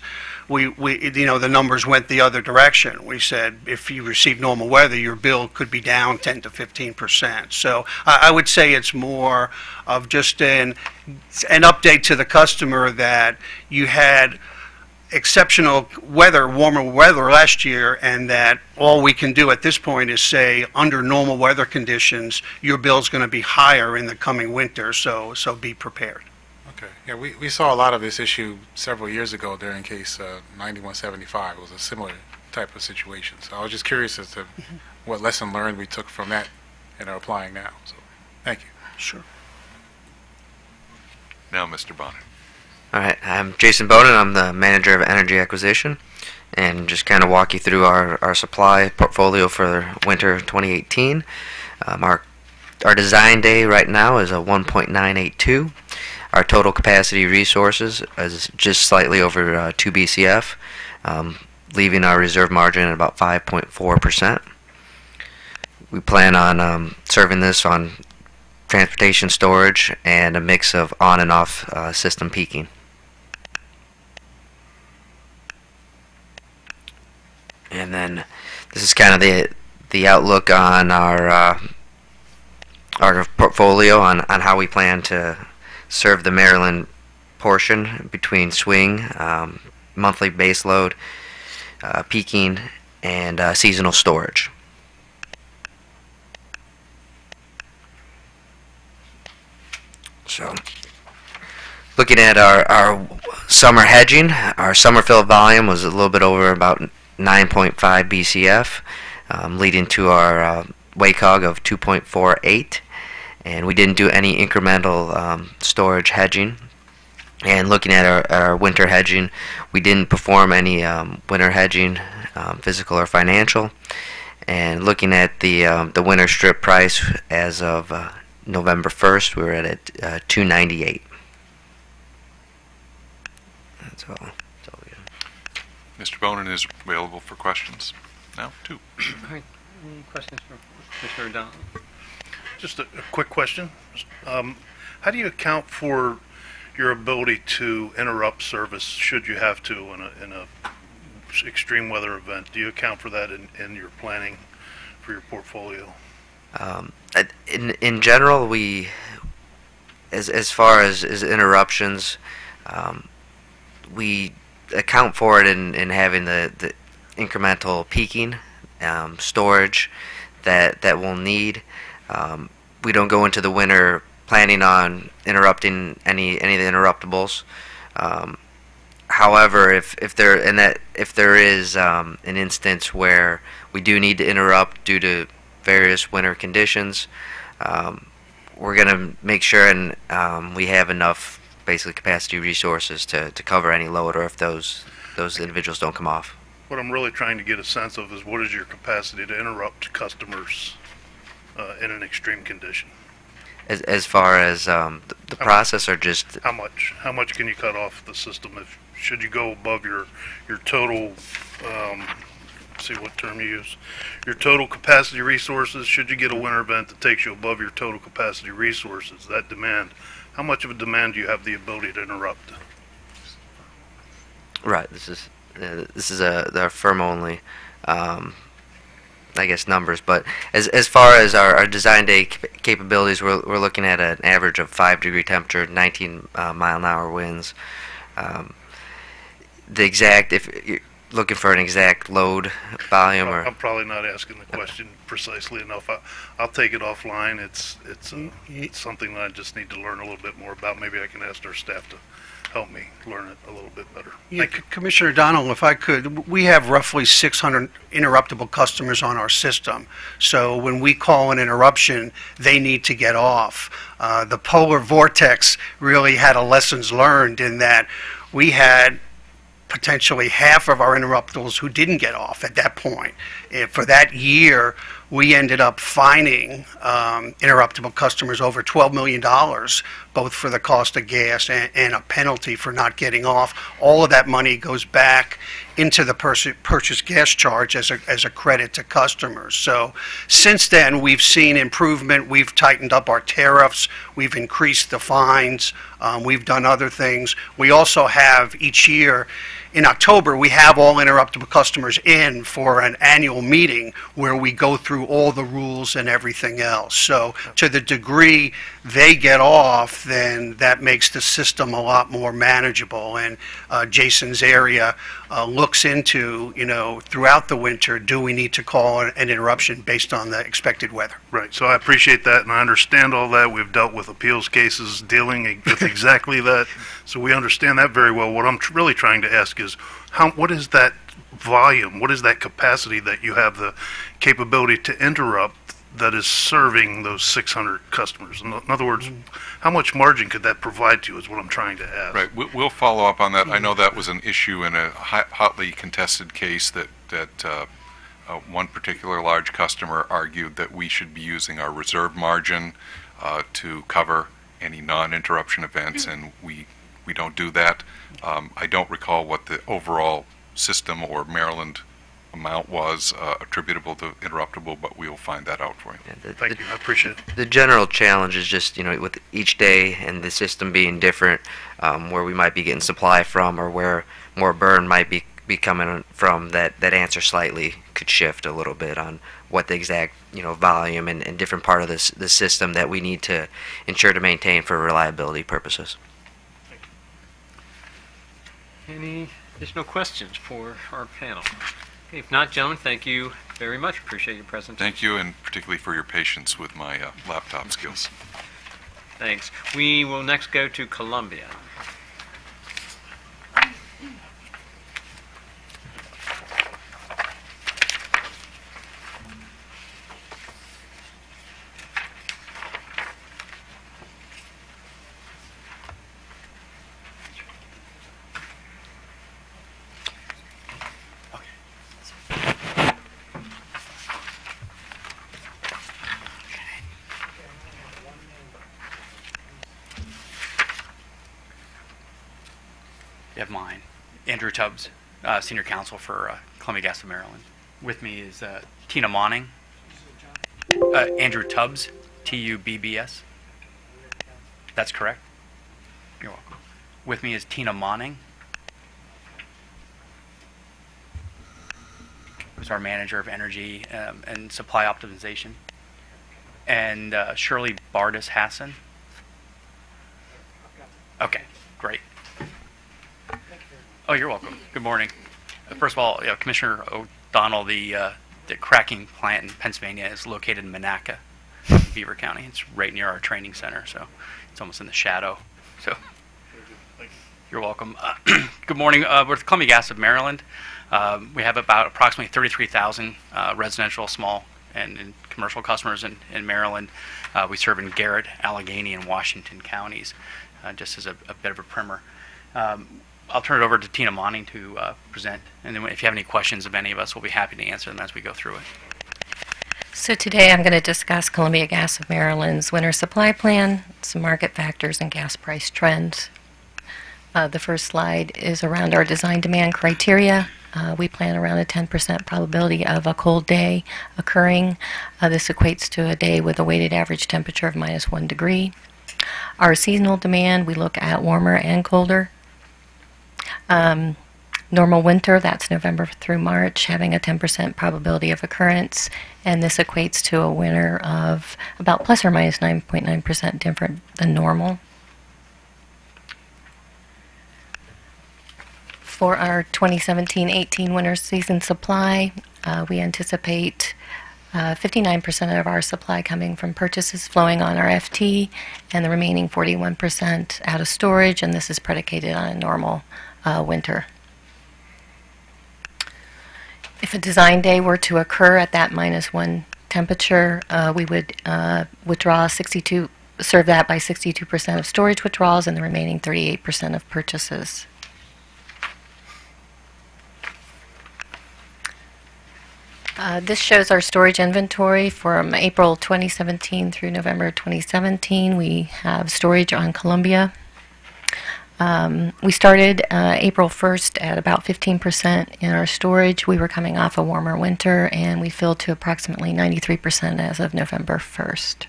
the numbers went the other direction. We said if you receive normal weather, your bill could be down 10 to 15%. So I would say it's more of just an update to the customer that you had exceptional weather, warmer weather last year, and that all we can do at this point is say under normal weather conditions, your bill's going to be higher in the coming winter, so be prepared.
Okay. Yeah, we saw a lot of this issue several years ago during case 9175. It was a similar type of situation. So I was just curious as to what lesson learned we took from that and are applying now. So thank you.
Sure.
Now, Mr. Bonner.
All right, I'm Jason Bowden. I'm the manager of energy acquisition, and just kind of walk you through our supply portfolio for winter 2018. Our design day right now is a 1.982. Our total capacity resources is just slightly over 2 BCF, leaving our reserve margin at about 5.4%. We plan on serving this on transportation storage and a mix of on and off system peaking. And then this is kind of the outlook on our portfolio on how we plan to serve the Maryland portion between swing, monthly baseload, peaking, and seasonal storage. So, looking at our summer hedging, our summer fill volume was a little bit over about 9.5 BCF, leading to our WACOG of 2.48, and we didn't do any incremental storage hedging. And looking at our winter hedging, we didn't perform any winter hedging, physical or financial. And looking at the winter strip price as of November 1st, we were at $2.98. That's all.
Mr. Bonin is available for questions. Now, 2.
All right. Any questions for Commissioner O'Donnell?
Just a quick question. How do you account for your ability to interrupt service should you have to in a extreme weather event? Do you account for that in your planning for your portfolio?
In general, we, as far as interruptions, we account for it in having the incremental peaking storage that we'll need. We don't go into the winter planning on interrupting any of the interruptibles. However, if there is an instance where we do need to interrupt due to various winter conditions, we're going to make sure and we have enough basically capacity resources to cover any load, or if those individuals don't come off.
What I'm really trying to get a sense of is what is your capacity to interrupt customers in an extreme condition?
As far as the process, or just
how much can you cut off the system should you go above your total? See what term you use. Your total capacity resources. Should you get a winter event that takes you above your total capacity resources, that demand, how much of a demand do you have the ability to interrupt?
Right. This is a firm only. I guess, numbers, but as far as our design day capabilities, we're looking at an average of 5-degree temperature, 19 mile an hour winds. The exact, if you're looking for an exact load volume, or
I'm probably not asking the question precisely enough. I'll take it offline. It's something that I just need to learn a little bit more about. Maybe I can ask our staff to help me learn it a little bit better.
Yeah, Commissioner Donnell, if I could, we have roughly 600 interruptible customers on our system. So when we call an interruption, they need to get off. The polar vortex really had a lessons learned in that we had potentially half of our interruptibles who didn't get off at that point. For that year, we ended up fining interruptible customers over $12 million, both for the cost of gas and a penalty for not getting off. All of that money goes back into the purchase gas charge as a credit to customers. So since then, we've seen improvement. We've tightened up our tariffs. We've increased the fines. We've done other things. We also have each year, in October, we have all interruptible customers in for an annual meeting where we go through all the rules and everything else. So to the degree they get off, then that makes the system a lot more manageable. And Jason's area looks into, throughout the winter, do we need to call an interruption based on the expected weather?
Right. So I appreciate that, and I understand all that. We've dealt with appeals cases dealing with exactly that, so we understand that very well. What I'm really trying to ask is, what is that volume? What is that capacity that you have the capability to interrupt that is serving those 600 customers? In other words, how much margin could that provide to you is what I'm trying to ask.
Right. We'll follow up on that. I know that was an issue in a hotly contested case that one particular large customer argued that we should be using our reserve margin to cover any non-interruption events, and we don't do that. I don't recall what the overall system or Maryland amount was attributable to interruptible, but we will find that out for you.
Yeah,
Thank you. I appreciate it.
The general challenge is just, with each day and the system being different, where we might be getting supply from or where more burn might be coming from, that answer slightly could shift a little bit on what the exact, volume and different part of the system that we need to ensure to maintain for reliability purposes.
Any additional questions for our panel? Okay, if not, gentlemen, thank you very much. Appreciate your presence.
Thank you, and particularly for your patience with my laptop skills.
Thanks. We will next go to Columbia.
You have mine. Andrew Tubbs, Senior Counsel for Columbia Gas of Maryland. With me is Tina Monning. Andrew Tubbs, Tubbs. That's correct. You're welcome. With me is Tina Monning, who's our Manager of Energy and Supply Optimization. And Shirley Bardis Hassan. Okay, great. Oh, you're welcome. Good morning. First of all, Commissioner O'Donnell, the cracking plant in Pennsylvania is located in Monaca, Beaver County. It's right near our training center, so it's almost in the shadow. So you're welcome. Good morning. We're with Columbia Gas of Maryland. We have about approximately 33,000 residential, small, and commercial customers in Maryland. We serve in Garrett, Allegheny, and Washington counties, just as a bit of a primer. I'll turn it over to Tina Monning to present, and then if you have any questions of any of us, we'll be happy to answer them as we go through it.
So today I'm going to discuss Columbia Gas of Maryland's winter supply plan, some market factors, and gas price trends. The first slide is around our design demand criteria. We plan around a 10% probability of a cold day occurring. This equates to a day with a weighted average temperature of -1 degree. Our seasonal demand, we look at warmer and colder. Normal winter, that's November through March, having a 10% probability of occurrence, and this equates to a winter of about plus or minus 9.9% different than normal. For our 2017-18 winter season supply, we anticipate 59% of our supply coming from purchases flowing on our FT, and the remaining 41% out of storage, and this is predicated on a normal winter. If a design day were to occur at that -1 temperature, we would serve that by 62% of storage withdrawals and the remaining 38% of purchases. This shows our storage inventory from April 2017 through November 2017. We have storage on Columbia. We started April 1st at about 15% in our storage. We were coming off a warmer winter, and we filled to approximately 93% as of November 1st.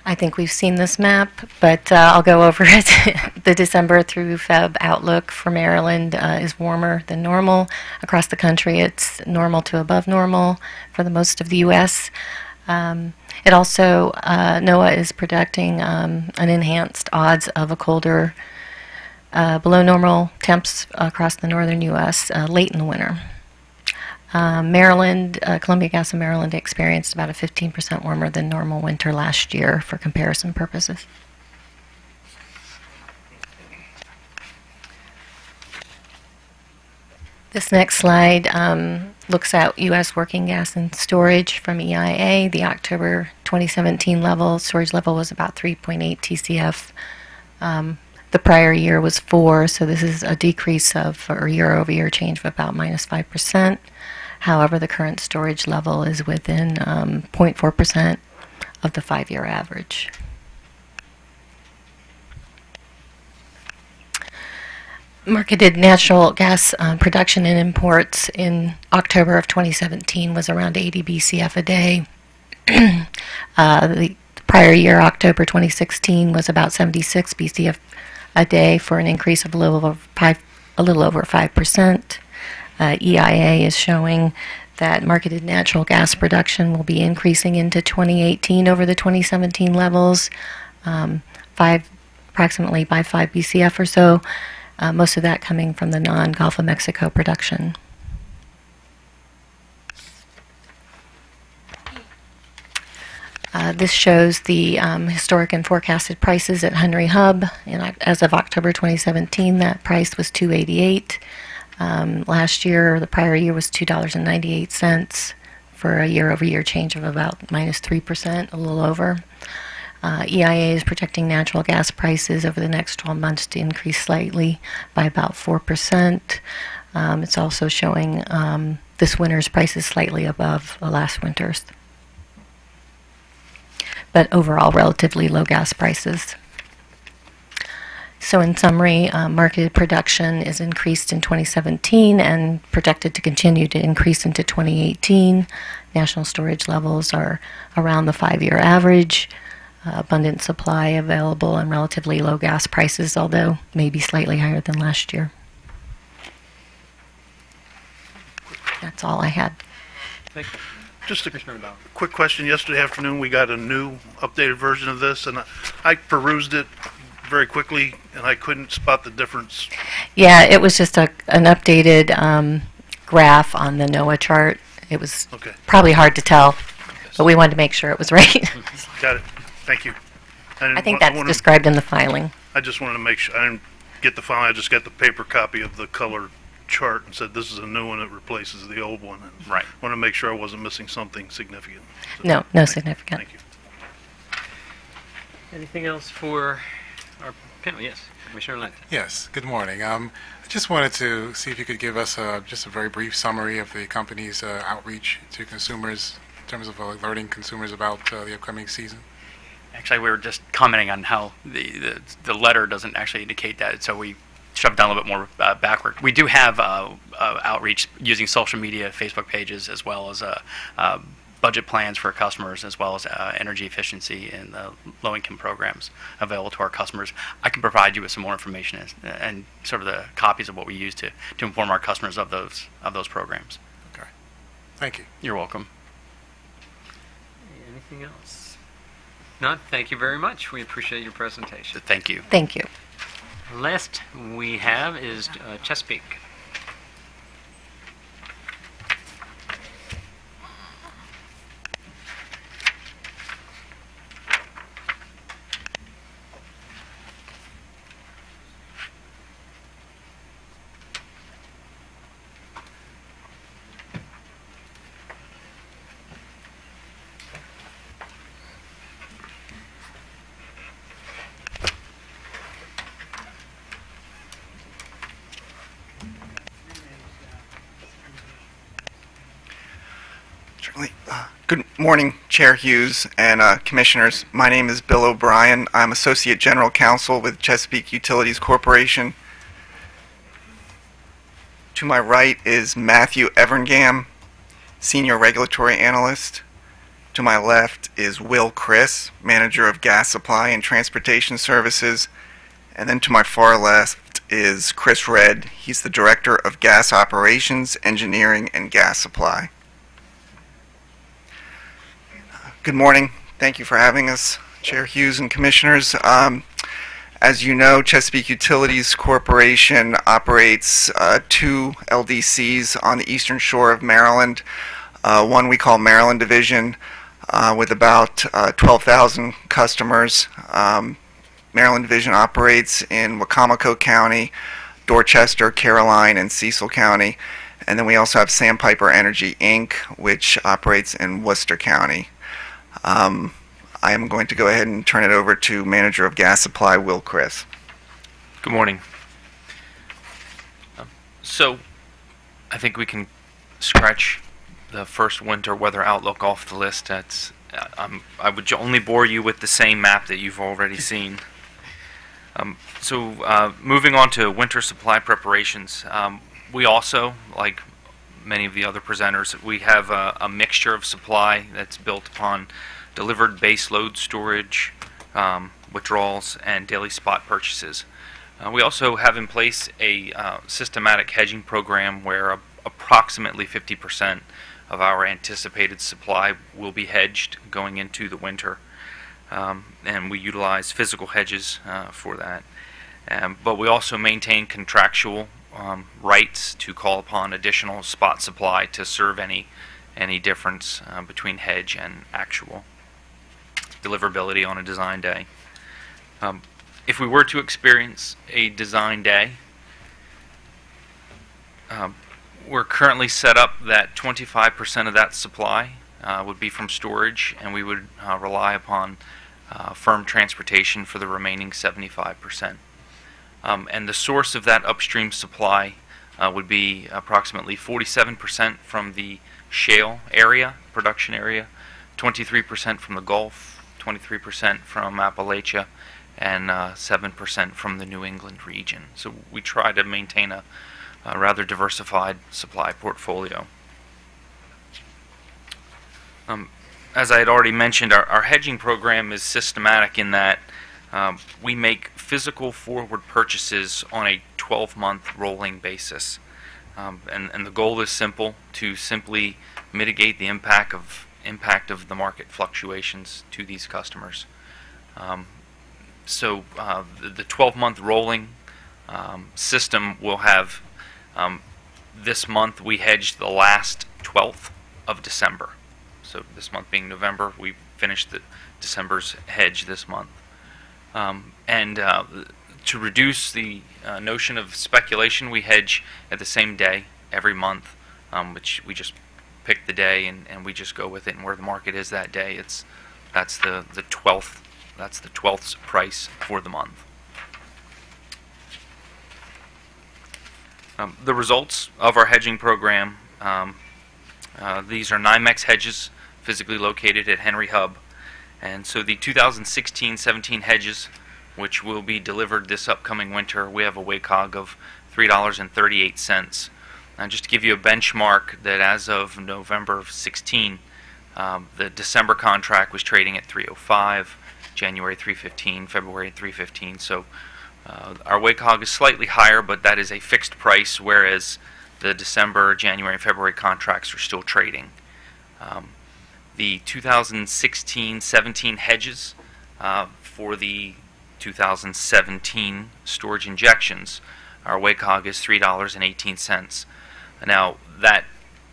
I think we've seen this map, but I'll go over it. The December through Feb outlook for Maryland is warmer than normal. Across the country, it's normal to above normal for the most of the U.S. It also, NOAA is projecting an enhanced odds of a colder, below normal temps across the northern U.S. Late in the winter. Maryland, Columbia Gas of Maryland experienced about a 15% warmer than normal winter last year for comparison purposes. This next slide looks at U.S. working gas and storage from EIA. The October 2017 level, storage level was about 3.8 TCF. The prior year was 4, so this is a decrease of, or year-over-year change of about -5%. However, the current storage level is within 0.4% of the 5-year average. Marketed natural gas production and imports in October of 2017 was around 80 BCF a day. The prior year, October 2016, was about 76 BCF a day for an increase of a little over 5%. EIA is showing that marketed natural gas production will be increasing into 2018 over the 2017 levels, approximately by 5 BCF or so, most of that coming from the non-Gulf of Mexico production. This shows the historic and forecasted prices at Henry Hub. As of October 2017, that price was $2.88. Last year, the prior year, was $2.98 for a year-over-year change of about -3%, a little over. EIA is projecting natural gas prices over the next 12 months to increase slightly by about 4%. It's also showing this winter's prices slightly above last winter's, but overall relatively low gas prices. So in summary, marketed production is increased in 2017 and projected to continue to increase into 2018. National storage levels are around the 5-year average. Abundant supply available and relatively low gas prices, although maybe slightly higher than last year. That's all I had.
Thank you. Just a quick question. Yesterday afternoon, we got a new updated version of this, and I perused it very quickly, and I couldn't spot the difference.
Yeah, it was just an updated graph on the NOAA chart. It was probably hard to tell, but we wanted to make sure it was right.
Got it. Thank you.
I think that's described in the filing.
I just wanted to make sure. I didn't get the filing. I just got the paper copy of the color chart and said this is a new one that replaces the old one. And
right.
I want to make sure I wasn't missing something significant.
So no significant.
Thank you.
Anything else for our panel? Yes, Commissioner Lind.
Yes, good morning. I just wanted to see if you could give us just a very brief summary of the company's outreach to consumers in terms of alerting consumers about the upcoming season.
Actually, we were just commenting on how the letter doesn't actually indicate that, so we shoved down a little bit more backward. We do have outreach using social media, Facebook pages, as well as budget plans for customers, as well as energy efficiency and low-income programs available to our customers. I can provide you with some more information and sort of the copies of what we use to inform our customers of those programs.
Okay. Thank you.
You're welcome.
Anything else? None? Thank you very much. We appreciate your presentation.
Thank you.
Thank you.
Last we have is Chesapeake.
Good morning, Chair Hughes and Commissioners. My name is Bill O'Brien. I'm Associate General Counsel with Chesapeake Utilities Corporation. To my right is Matthew Everngam, Senior Regulatory Analyst. To my left is Will Chris, Manager of Gas Supply and Transportation Services. And then to my far left is Chris Redd. He's the Director of Gas Operations, Engineering, and Gas Supply. Good morning. Thank you for having us, Chair Hughes and Commissioners. As you know, Chesapeake Utilities Corporation operates two LDCs on the eastern shore of Maryland. One we call Maryland Division with about 12,000 customers. Maryland Division operates in Wacomico County, Dorchester, Caroline, and Cecil County. And then we also have Sandpiper Energy, Inc., which operates in Worcester County. I am going to go ahead and turn it over to Manager of Gas Supply, Will Chris.
Good morning. So, I think we can scratch the first winter weather outlook off the list. That's I would only bore you with the same map that you've already seen. Moving on to winter supply preparations, we also, like many of the other presenters, we have a mixture of supply that's built upon delivered base load storage, withdrawals, and daily spot purchases. We also have in place a systematic hedging program where approximately 50% of our anticipated supply will be hedged going into the winter, and we utilize physical hedges for that. But we also maintain contractual rights to call upon additional spot supply to serve any difference between hedge and actual deliverability on a design day. If we were to experience a design day, we're currently set up that 25% of that supply would be from storage, and we would rely upon firm transportation for the remaining 75%. And the source of that upstream supply would be approximately 47% from the shale area, production area, 23% from the Gulf, 23% from Appalachia, and 7% from the New England region. So we try to maintain a rather diversified supply portfolio. As I had already mentioned, our hedging program is systematic in that we make physical forward purchases on a 12-month rolling basis. And the goal is simple, to simply mitigate the impact of the market fluctuations to these customers. The 12-month rolling system will have, this month we hedged the last 12th of December. So this month being November, we finished the December's hedge this month. To reduce the notion of speculation, we hedge at the same day every month, which we just pick the day and we just go with it, and where the market is that day, that's the 12th. That's the 12th price for the month. The results of our hedging program, these are NYMEX hedges physically located at Henry Hub. And so the 2016-17 hedges, which will be delivered this upcoming winter, we have a WACOG of $3.38. Just to give you a benchmark, that as of November of 16, The December contract was trading at 305, January 315, February 315. So our WACOG is slightly higher, but that is a fixed price, whereas the December, January, and February contracts are still trading. The 2016-17 hedges for the 2017 storage injections, our WACOG is $3.18. Now, that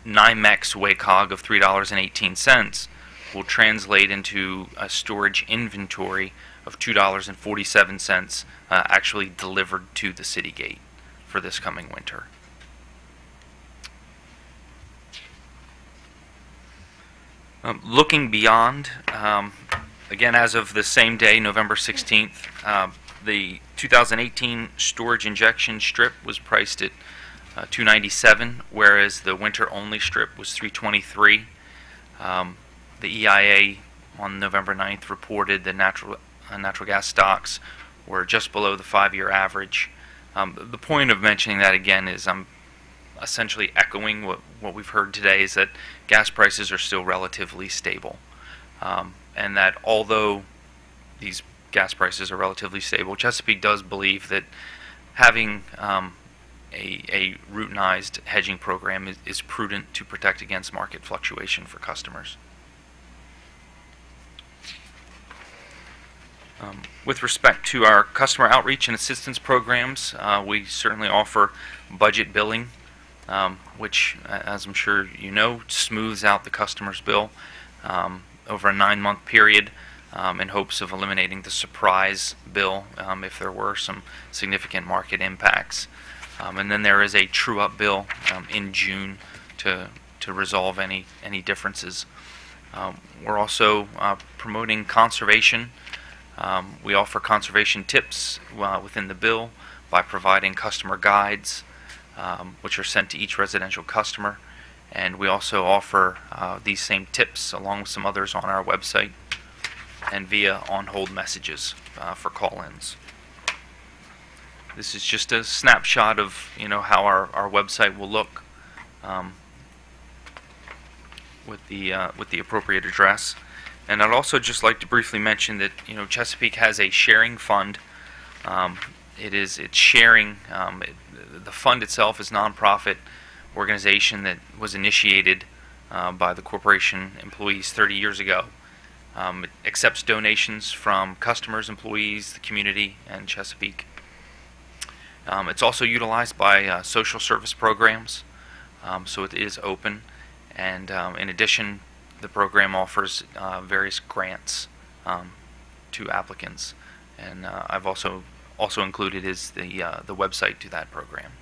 NYMEX WACOG of $3.18 will translate into a storage inventory of $2.47 actually delivered to the city gate for this coming winter. Looking beyond, again, as of the same day, November 16th, the 2018 storage injection strip was priced at $297, whereas the winter-only strip was $323. The EIA on November 9th reported that natural gas stocks were just below the 5-year average. The point of mentioning that again is I'm essentially echoing what we've heard today, is that gas prices are still relatively stable. And that although these gas prices are relatively stable, Chesapeake does believe that having a routinized hedging program is prudent to protect against market fluctuation for customers. With respect to our customer outreach and assistance programs, we certainly offer budget billing, which, as I'm sure you know, smooths out the customer's bill over a 9-month period in hopes of eliminating the surprise bill if there were some significant market impacts. And then there is a true-up bill in June to resolve any differences. We're also promoting conservation. We offer conservation tips within the bill by providing customer guides, which are sent to each residential customer. And we also offer these same tips along with some others on our website and via on-hold messages for call-ins. This is just a snapshot of how our website will look with the appropriate address. And I'd also just like to briefly mention that Chesapeake has a sharing fund. It's sharing. The fund itself is a nonprofit organization that was initiated by the corporation employees 30 years ago. It accepts donations from customers, employees, the community, and Chesapeake. It's also utilized by social service programs, so it is open. And in addition, the program offers various grants to applicants, and I've also included the website to that program.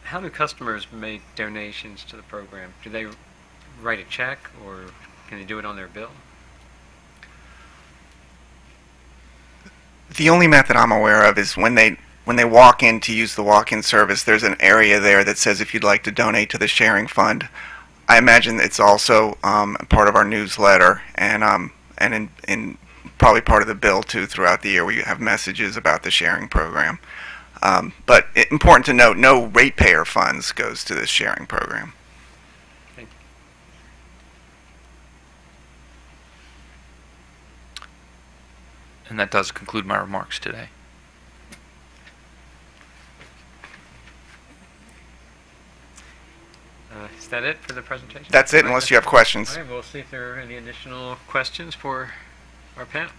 How do customers make donations to the program? Do they write a check, or can they do it on their bill?
The only method I'm aware of is when they walk in to use the walk-in service, there's an area there that says if you'd like to donate to the sharing fund. I imagine it's also part of our newsletter and in probably part of the bill too. Throughout the year, we have messages about the sharing program. But important to note, no ratepayer funds goes to this sharing program.
Thank you.
And that does conclude my remarks today.
Is that it for the presentation?
That's it, unless you have questions.
All right, we'll see if there are any additional questions for our panel.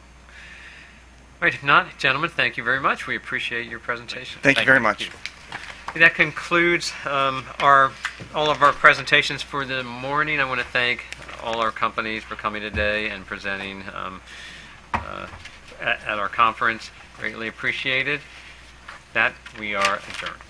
All right, if not, gentlemen, thank you very much. We appreciate your presentation.
Thank you very much.
That concludes all of our presentations for the morning. I want to thank all our companies for coming today and presenting at our conference. Greatly appreciated. That we are adjourned.